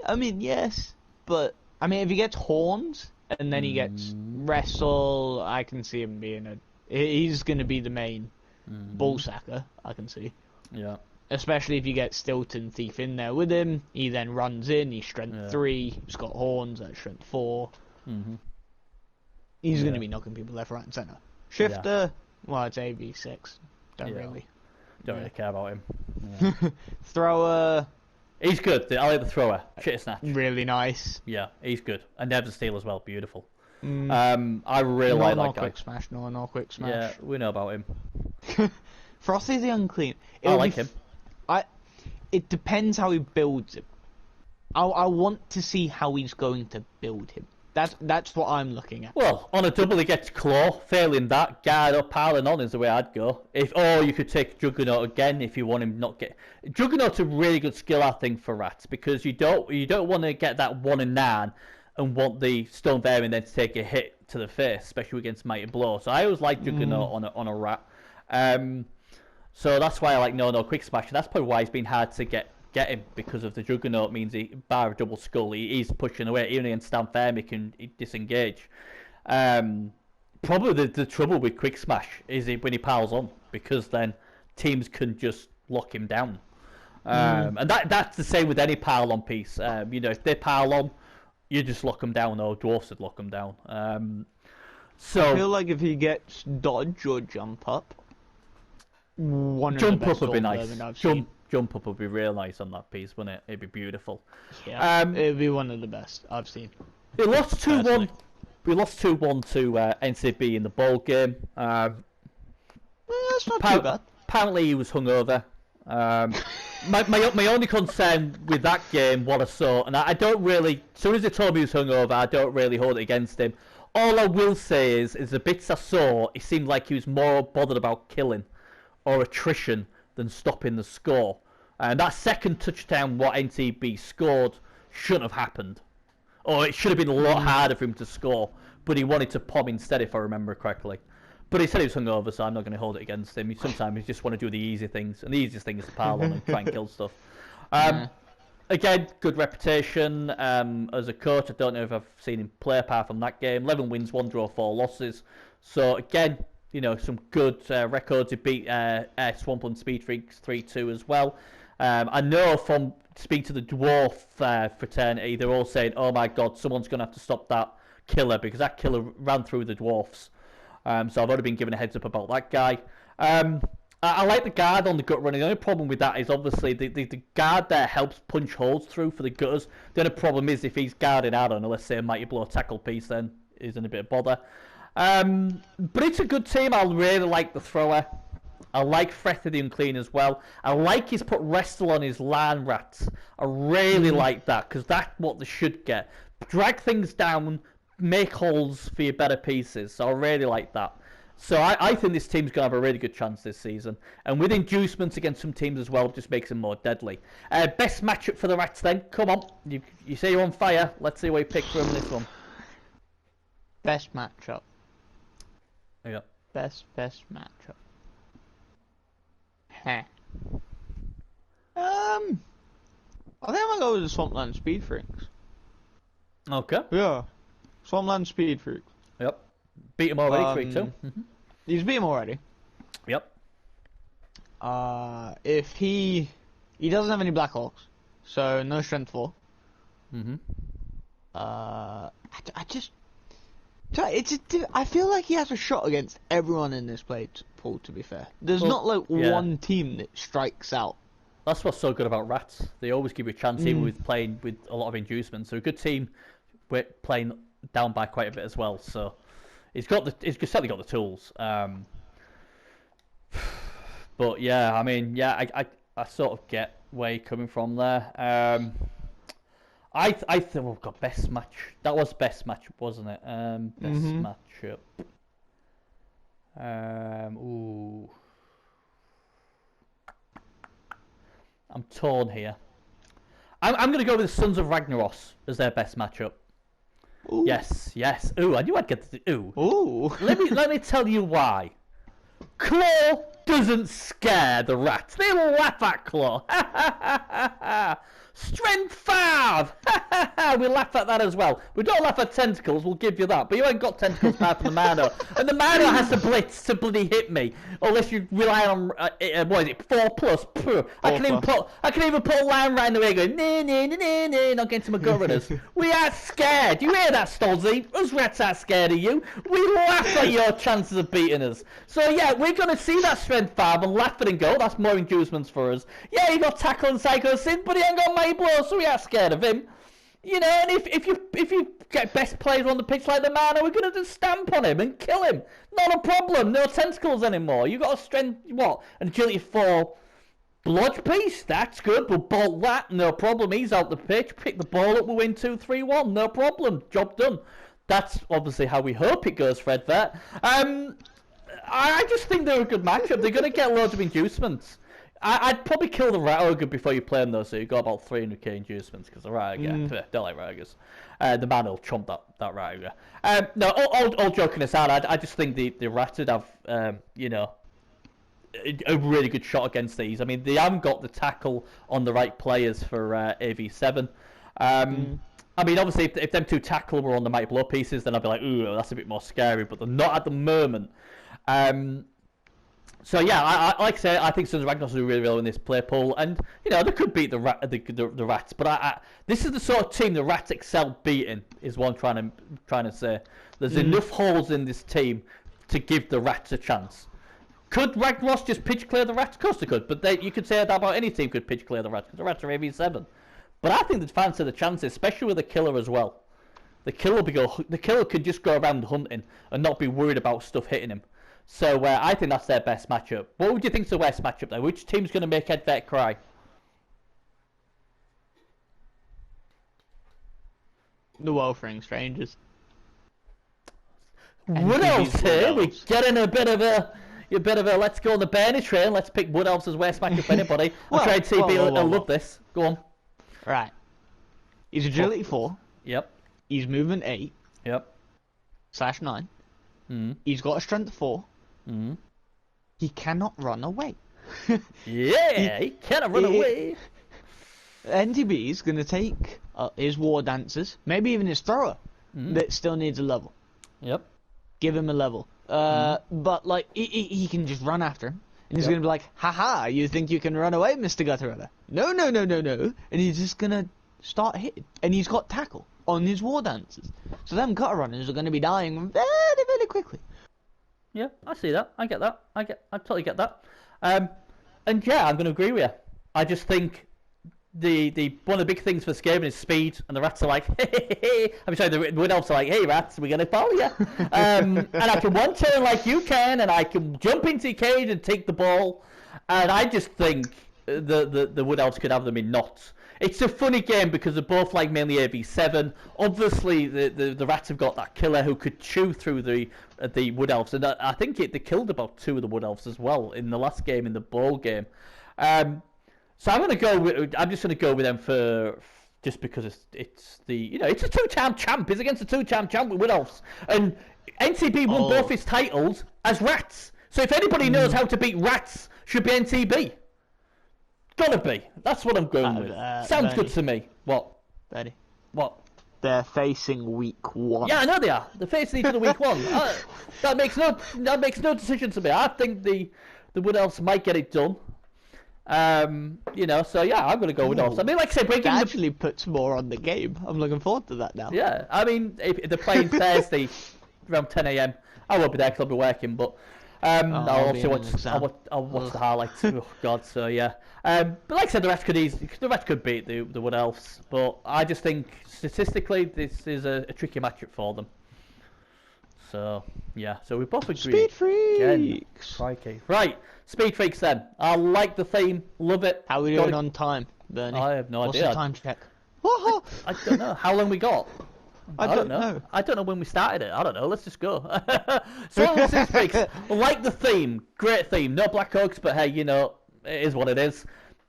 I mean, yes, but I mean, if he gets horns and then he gets wrestle, I can see him being a. He's going to be the main ball sacker. I can see. Yeah. Especially if you get Stilton Thief in there with him, he then runs in. He's strength 3. He's got horns at strength 4. He's going to be knocking people left, right, and centre. Shifter, well, it's AV6. Don't really care about him. Yeah. Thrower. He's good. I like the thrower. Shit snatch. Really nice. Yeah, he's good. And Never Steal as well. Beautiful. I really like that guy. Quick smash. No quick smash. Yeah, we know about him. Frosty the Unclean. I like him. It depends how he builds him. I want to see how he's going to build him. That's what I'm looking at. Well, on a double he gets claw. Failing that, guard up, piling on is the way I'd go. Or you could take Juggernaut again if you want him not get. Juggernaut's a really good skill, I think, for rats, because you don't want to get that 1 in 9 and want the Stone Variant then to take a hit to the face, especially against Mighty Blow. So I always like Juggernaut on a rat. So that's why I like no quick smash. And that's probably why it's been hard to get him, because of the Juggernaut means he bar a double skull. He's pushing away. Even against Stan Fairm, he can disengage. Probably the trouble with quick smash is when he piles on, because then teams can just lock him down. And that's the same with any pile on piece. If they pile on, you just lock them down, or dwarfs would lock them down. So I feel like if he gets dodge or jump up, jump up would be nice. Jump up would be real nice on that piece, wouldn't it? It'd be beautiful. Yeah, it'd be one of the best I've seen. We lost 2-1. We lost 2-1 to NCB in the bowl game. Well, that's not too bad. Apparently he was hungover. My only concern with that game, what I saw, and I don't really. As soon as they told me he was hungover, I don't really hold it against him. All I will say is the bits I saw, it seemed like he was more bothered about killing or attrition than stopping the score. And that second touchdown, what NTB scored, shouldn't have happened. Or it should have been a lot harder for him to score. But he wanted to pop instead, if I remember correctly. But he said he was hungover, so I'm not going to hold it against him. Sometimes he just want to do the easy things. And the easiest thing is to pile on and try and kill stuff. Again, good reputation. As a coach, I don't know if I've seen him play apart from that game. 11 wins, 1 draw, 4 losses. So again, some good records. He beat Swampland Speed Freaks 3-2 as well. I know from speaking to the Dwarf fraternity, they're all saying, oh my god, someone's going to have to stop that killer, because that killer ran through the Dwarfs. So I've already been given a heads up about that guy. I like the guard on the gut running. The only problem with that is obviously the guard there helps punch holes through for the gutters. The only problem is if he's guarding out on, let's say, a Mighty Blow tackle piece, then he's in a bit of bother. But it's a good team. I really like the thrower. I like Freth the Unclean as well. I like he's put Wrestle on his land rats. I really like that, because that's what they should get. Drag things down, make holes for your better pieces. So I really like that. So I think this team's going to have a really good chance this season. And with inducements against some teams as well, it just makes them more deadly. Best matchup for the Rats then. Come on. You say you're on fire. Let's see what you pick from this one. Best matchup. Yeah. Best matchup. Heh. I think I'm going to go with the Swampland Speed Freaks. Okay. Yeah. Swampland Speed Freaks. Yep. Beat him already, 3-2. He's beat him already. Yep. If he doesn't have any Black Hawks, so no strength 4. I feel like he has a shot against everyone in this pool, to be fair. There's not like one team that strikes out. That's what's so good about Rats. They always give you a chance, even with playing with a lot of inducements. So a good team, we're playing down by quite a bit as well. So He's certainly got the tools. But yeah, I mean, yeah, I sort of get where you're coming from there. I think, oh god, best match. That was best matchup, wasn't it? Best matchup. Ooh. I'm torn here. I'm going to go with the Sons of Ragnaros as their best matchup. Ooh. Yes. Ooh, I knew I'd get the ooh. Ooh. Let me tell you why. Claw doesn't scare the rats. They laugh at Claw. Strength 5! We laugh at that as well. We don't laugh at tentacles, we'll give you that. But you ain't got tentacles apart from the Mano. And the Mano has to blitz to bloody hit me. Unless you rely on, what is it, 4+? I can even put a line right in the way going, nah, not getting to my governors. We are scared. You hear that, Stolzy? Us rats aren't scared of you. We laugh at your chances of beating us. So yeah, we're going to see that Strength 5 and laugh at it and go, that's more inducements for us. Yeah, he got tackle and Psycho Synth, but he ain't got my blow, so we are scared of him. You know, and if you get best players on the pitch like the Mano, we're gonna just stamp on him and kill him. Not a problem. No tentacles anymore. You got a strength what? An agility 4 blodge piece. That's good. We'll bolt that. No problem. He's out the pitch. Pick the ball up. We'll win 2-3-1. No problem. Job done. That's obviously how we hope it goes, Fred Vet. I just think they're a good matchup. They're gonna get loads of inducements. I'd probably kill the Rat Ogre before you play them though, so you got about 300k inducements, because the Rat Ogre, don't like Rat Ogres. The man will chomp that Rat Ogre. No, all joking aside, I just think the Rats would have, you know, a really good shot against these. I mean, they haven't got the tackle on the right players for AV7. I mean, obviously, if them 2 tackle were on the Mighty Blow pieces, then I'd be like, ooh, that's a bit more scary, but they're not at the moment. So yeah, like I say, I think Sons of Ragnaros will really well in this Playpool, and you know they could beat the Rats. But this is the sort of team the Rats excel beating. Is what I'm trying to say. There's enough holes in this team to give the Rats a chance. Could Ragnaros just pitch clear the Rats? Of course they could, but you could say that about any team could pitch clear the Rats, because the Rats are AV7. But I think they'd fancy the chances, especially with the Killer as well. The Killer could just go around hunting and not be worried about stuff hitting him. So I think that's their best matchup. What would you think's the worst matchup though? Which team's going to make Ed Vet cry? The Wolfring Strangers. Wood Elves here. We're getting a bit of a let's go on the Bernie train. Let's pick Wood Elves as worst matchup for anybody. I'll try and see people will love this. Go on. Right. He's agility 4. Yep. He's movement 8. Yep. /9. He's got a strength 4. He cannot run away. Yeah, he cannot run away. NTB is going to take his War Dancers, maybe even his Thrower, that still needs a level. Yep. Give him a level. But, like, he can just run after him. And he's going to be like, haha, you think you can run away, Mr. Gutterella? No. And he's just going to start hitting. And he's got tackle on his War Dancers. So them Gutter Runners are going to be dying very, very quickly. Yeah, I see that. I get that. I totally get that. And yeah, I'm going to agree with you. I just think the one of the big things for Skaven is speed, and the Rats are like, hey. I'm sorry, the Wood Elves are like, hey Rats, we're going to follow you. And I can one turn like you can, and I can jump into your cage and take the ball. And I just think the Wood Elves could have them in knots. It's a funny game because they're both like mainly AV7. Obviously, the Rats have got that killer who could chew through the Wood Elves, and I think they killed about 2 of the Wood Elves as well in the last game, in the bowl game. So I'm just gonna go with them just because it's a 2-time champ. It's against a 2-time champ with Wood Elves, and NTB won both his titles as Rats. So if anybody knows how to beat Rats, should be NTB. Gotta be. That's what I'm going with. Sounds good to me. What? Betty. What? They're facing week 1. Yeah, I know they are. They're facing each other week 1. That makes no decision to me. I think the Wood Elves might get it done. You know, so yeah, I'm gonna go with Elves. I mean, like I said, that actually puts more on the game. I'm looking forward to that now. Yeah, I mean, if they're playing Thursday around 10 AM, I won't be there because I'll be working, but I'll obviously watch the highlights. Oh God, so yeah. But like I said, the Rats could beat the Wood Elves, but I just think statistically this is a tricky matchup for them. So yeah, so we both agree. Speed Freaks. Crikey. Right, Speed Freaks then. I like the theme, love it. How are we doing on time, Bernie? I have no What's idea. the time check? I don't know. How long we got? I don't know. I don't know when we started it. I don't know. Let's just go. So Speed Freaks, like the theme. Great theme. No Black Oaks, but hey, you know, it is what it is.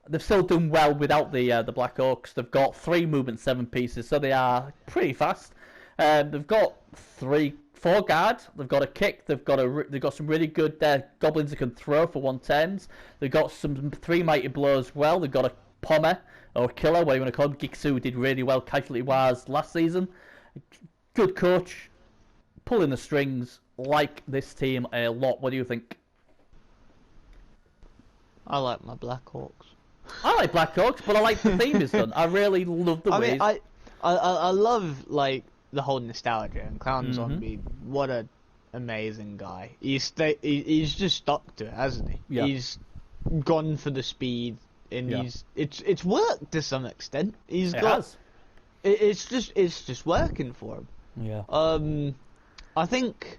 They've still done well without the Black Oaks. They've got 3 movement 7 pieces, so they are pretty fast. They've got 4 guard. They've got a kick. They've got some really good goblins that can throw for 110s. They've got some 3 mighty blow as well. They've got a pommer or a killer, whatever you want to call him. Gixu did really well casualty-wise last season. Good coach, pulling the strings. Like this team a lot. What do you think? I like my Black Hawks. I like Black Oaks, but I like the theme is done. I really love the ways. I mean, I love like the whole nostalgia and Clown Zombie. What a amazing guy. He's just stuck to it, hasn't he? Yeah. He's gone for the speed, and it's worked to some extent. It's just working for him. Yeah. I think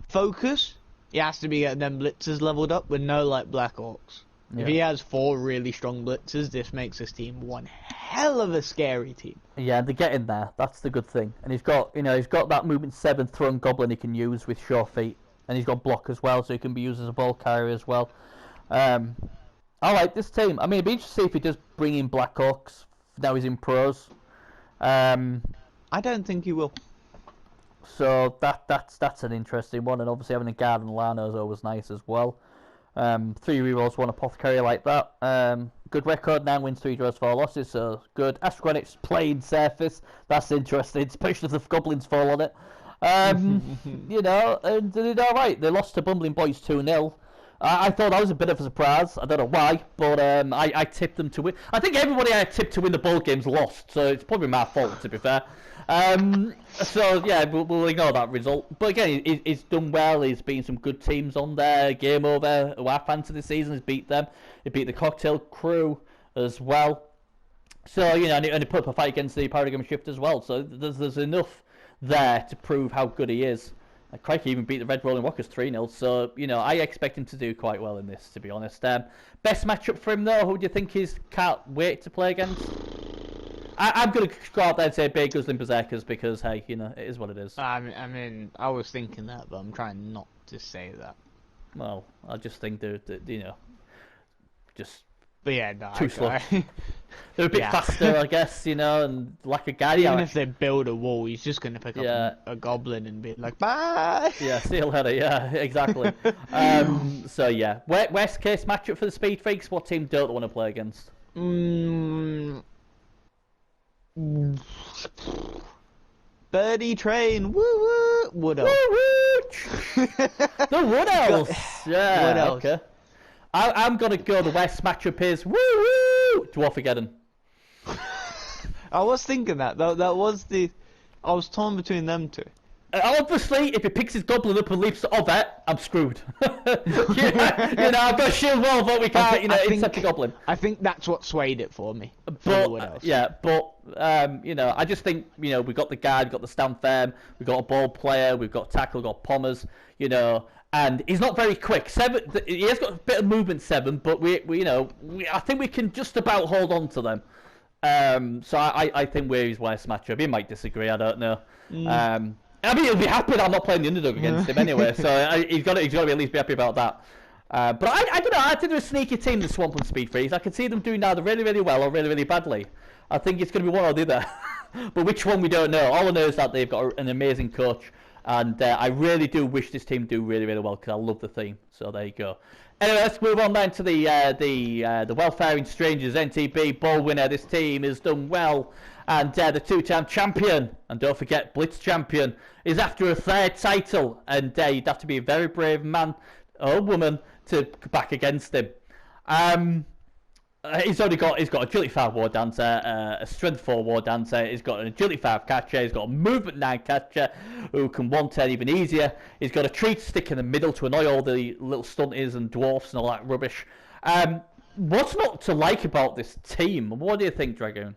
focus. He has to be getting them blitzers leveled up with no like Black Orcs. Yeah. If he has 4 really strong blitzers, this makes his team one hell of a scary team. Yeah, they're getting there. That's the good thing. And he's got that movement 7 thrown goblin he can use with sure feet, and he's got block as well, so he can be used as a ball carrier as well. I like this team. I mean, it'd be interesting to see if he does bring in Black Orcs now he's in pros. I don't think he will. So that's an interesting one, and obviously having a guard and Lano is always nice as well. 3 rerolls, 1 apothecary like that. Good record, 9 wins, 3 draws, 4 losses, so good. Astrogranite's playing surface, that's interesting, especially if the goblins fall on it. You know, and they did alright. They lost to Bumbling Boys 2-0. I thought that was a bit of a surprise. I don't know why, but I tipped them to win. I think everybody I tipped to win the ball games lost, so it's probably my fault, to be fair. So yeah, we'll ignore that result. But again, he's done well. He's beaten some good teams on there. Game over. Our fans of the season has beat them. He beat the Cocktail Crew as well. So you know, and he put up a fight against the Paradigm Shift as well. So there's enough there to prove how good he is. Crikey even beat the Red Rolling Rockers 3-0. So you know, I expect him to do quite well in this, to be honest. Best matchup for him though. Who do you think he can't wait to play against? I'm going to go out there and say Bay Guzzling Berserkers because, hey, you know, it is what it is. I mean, I was thinking that, but I'm trying not to say that. Well, I just think they're you know, just but yeah, no, too slow. They're a bit faster, I guess, you know, and lack of guiding. Even if they build a wall, he's just going to pick up a goblin and be like, bye! Yeah, see you later, yeah, exactly. So, yeah. Worst case matchup for the Speed Freaks, what team don't they want to play against? Birdie Train, woo woo, Wood Elf. Woo woo! The Wood Elves! Yeah, Wood Elves. Okay. I'm going to go, the worst matchup is, woo woo! Dwarfageddon. I was thinking that was the... I was torn between them two. Obviously, if he picks his goblin up and leaves it of it, I'm screwed. You know, I've got a shield wall, but we can't, accept the goblin. I think that's what swayed it for me. But, you know, I just think, you know, we've got the guard, we've got the stand firm, we've got a ball player, we've got tackle, we've got pommers, you know, and he's not very quick. He has got a bit of movement 7, but I think we can just about hold on to them. So I think we're his worst matchup. He might disagree, I don't know. I mean, he'll be happy that I'm not playing the underdog against him anyway, so he's got to at least be happy about that. But I don't know, I think they're a sneaky team, the Swamp and Speed Freeze. I can see them doing either really, really well or really, really badly. I think it's going to be one or the other. But which one, we don't know. All I know is that they've got an amazing coach, and I really do wish this team do really, really well, because I love the theme. So there you go. Anyway, let's move on then to the Welfaring Strangers NTB ball winner. This team has done well, and the 2-time champion, and don't forget Blitz champion, is after a 3rd title, and you'd have to be a very brave man or woman to back against him. He's got Agility 5 War Dancer, a Strength 4 War Dancer, he's got an Agility 5 Catcher, he's got a Movement 9 Catcher who can 1-turn even easier, he's got a Treat Stick in the middle to annoy all the little stunties and dwarfs and all that rubbish. What's not to like about this team? What do you think, Dragoon?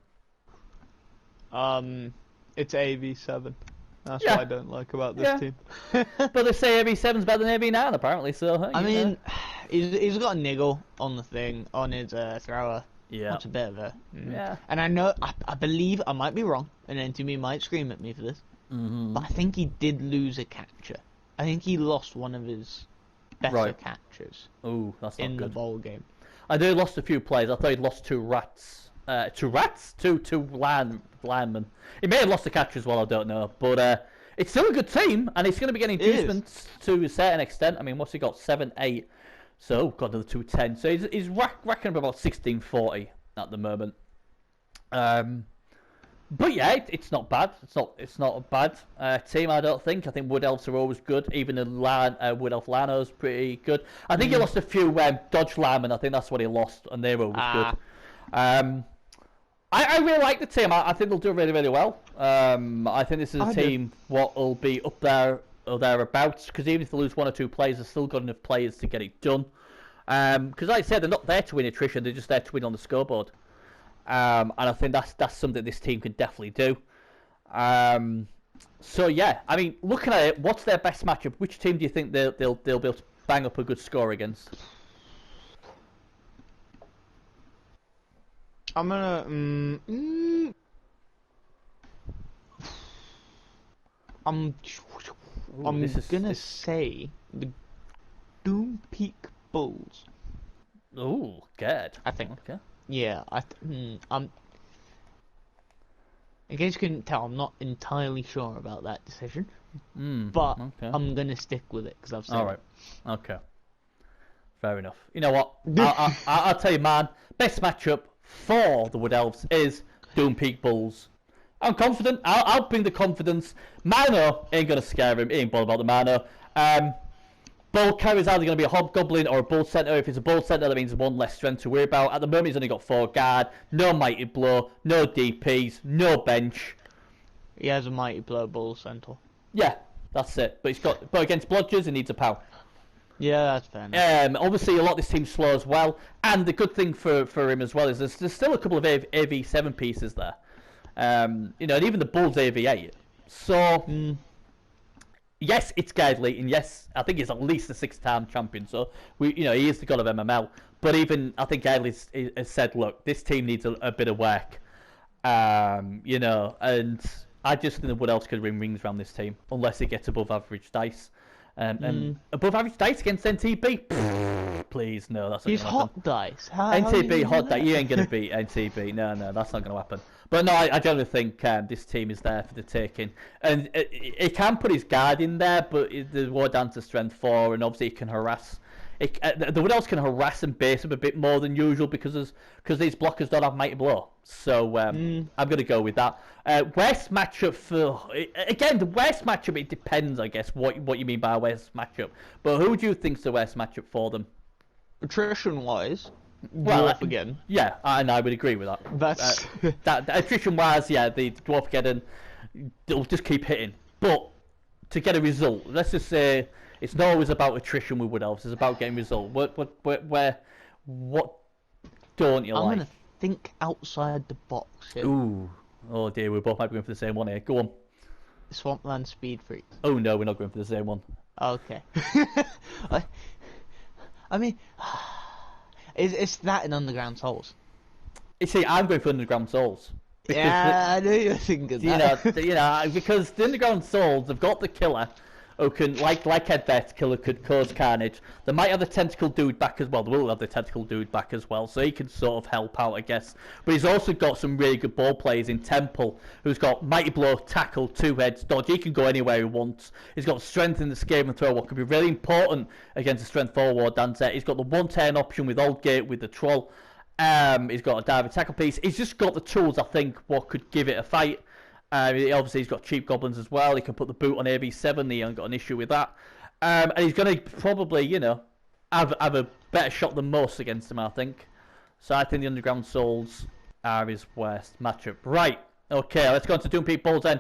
It's AV7. That's Yeah. what I don't like about this team. But they say AB7's better than AB9 apparently, so... I mean, he's got a niggle on the thing, on his thrower. Yeah. That's a bit of a... Yeah. And I know, I believe, I might be wrong, and NTB might scream at me for this, but I think he did lose a catcher. I think he lost one of his better catchers Ooh, that's not in good. the bowl game. I know he lost a few players. I thought he'd lost two rats. Two linemen. He may have lost a catcher as well, I don't know. But it's still a good team, and it's going to be getting inducements to a certain extent. I mean, what's he got? 7, 8. So, got another 210. So he's racking up about 1640 at the moment. But yeah, it's not bad. It's not a bad team, I don't think. I think Wood Elves are always good. Even the Wood Elf Lano's pretty good. I think he lost a few Dodge Linemen. I think that's what he lost, and they were always good. I really like the team. I think they'll do really, really well. I think this is a team what will be up there or thereabouts, because even if they lose 1 or 2 players, they've still got enough players to get it done. Because like I said, they're not there to win attrition, they're just there to win on the scoreboard. And I think that's something this team can definitely do. So yeah, I mean, looking at it, what's their best matchup? Which team do you think they'll be able to bang up a good score against? I'm gonna I'm gonna say the Doom Peak Bulls. Ooh, good. I think. Okay. Yeah, I'm. In case you couldn't tell, I'm not entirely sure about that decision, but I'm gonna stick with it because I've said. All right. Okay. Fair enough. You know what? I'll tell you, man. Best matchup for the Wood Elves is Doom Peak Bulls. I'm confident. I'll bring the confidence. Mano ain't gonna scare him. He ain't bothered about the Mano. Bull carries either going to be a Hobgoblin or a Bull Center. If it's a Bull Center, that means 1 less strength to worry about. At the moment, he's only got 4 guard, no Mighty Blow, no DPs, no bench. He has a Mighty Blow Bull Center. Yeah, that's it. But against Blodgers, he needs a power. Yeah, that's fair enough. Obviously, a lot of this team's slow as well. And the good thing for him as well is there's still a couple of AV7 pieces there. And even the Bull's AV8. So... Yes, it's Gadley, and yes, I think he's at least a 6-time champion. So he is the god of MML. But even I think Gadley has said, look, this team needs a bit of work. And I just think that what else could ring rings around this team, unless it gets above average dice. And above average dice against NTB? Please, no, that's not He's gonna happen. hot dice. NTB hot dice. You ain't gonna beat NTB. No, that's not gonna happen. But no, I generally think this team is there for the taking, and he can put his guard in there, but the war down to strength 4, and obviously he can harass. The Wood Elves can harass and base him a bit more than usual because these blockers don't have Mighty Blow. So I'm going to go with that. Worst matchup the worst matchup, it depends, I guess, what you mean by worst matchup. But who do you think's the worst matchup for them? Attrition wise, Dwarf again. Yeah, and I would agree with that. That's that attrition wise, yeah, the Dwarf again, they'll just keep hitting. But to get a result, let's just say it's not always about attrition with Wood Elves. It's about getting a result. What don't you like? I'm gonna think outside the box here. Ooh, oh dear, we both might be going for the same one here. Go on. Swampland Speed Freak. Oh no, we're not going for the same one. Okay. I mean, it's that in Underground Souls. You see, I'm going for Underground Souls. Yeah, I know you're thinking that. Because the Underground Souls have got the killer who can, like Headvet Killer, could cause carnage. They might have the tentacle dude back as well. They will have the tentacle dude back as well, so he can sort of help out, I guess. But he's also got some really good ball players in Temple, who's got Mighty Blow, Tackle, 2 heads, Dodge. He can go anywhere he wants. He's got strength in the scale and throw, what could be really important against a strength 4 war dancer. He's got the 1-turn option with Oldgate, with the Troll. He's got a dive tackle piece. He's just got the tools, I think, what could give it a fight. Obviously, he's got cheap goblins as well. He can put the boot on AB7. He ain't got an issue with that. And he's going to probably, have a better shot than most against him, I think. So I think the Underground Souls are his worst matchup. Right. Okay, let's go on to Doom Peak Bulls then.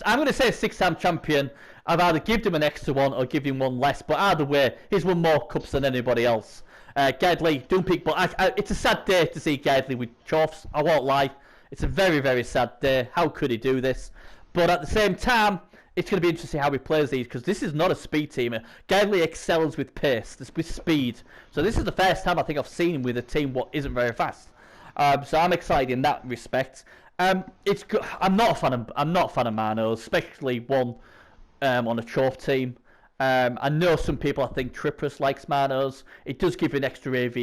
I'm going to say a 6-time champion. I've either given him an extra one or give him one less. But either way, he's won more cups than anybody else. Gadley, Doom Peak Bulls. It's a sad day to see Gadley with Chorfs. I won't lie. It's a very, very sad day. How could he do this? But at the same time, it's going to be interesting how he plays these, because this is not a speed team. Gadley excels with pace, with speed. So this is the first time I think I've seen him with a team what isn't very fast. So I'm excited in that respect. It's good. I'm not a fan of Manos, especially one on a Chorf team. I know some people I think Trippus likes Manos. It does give you an extra AV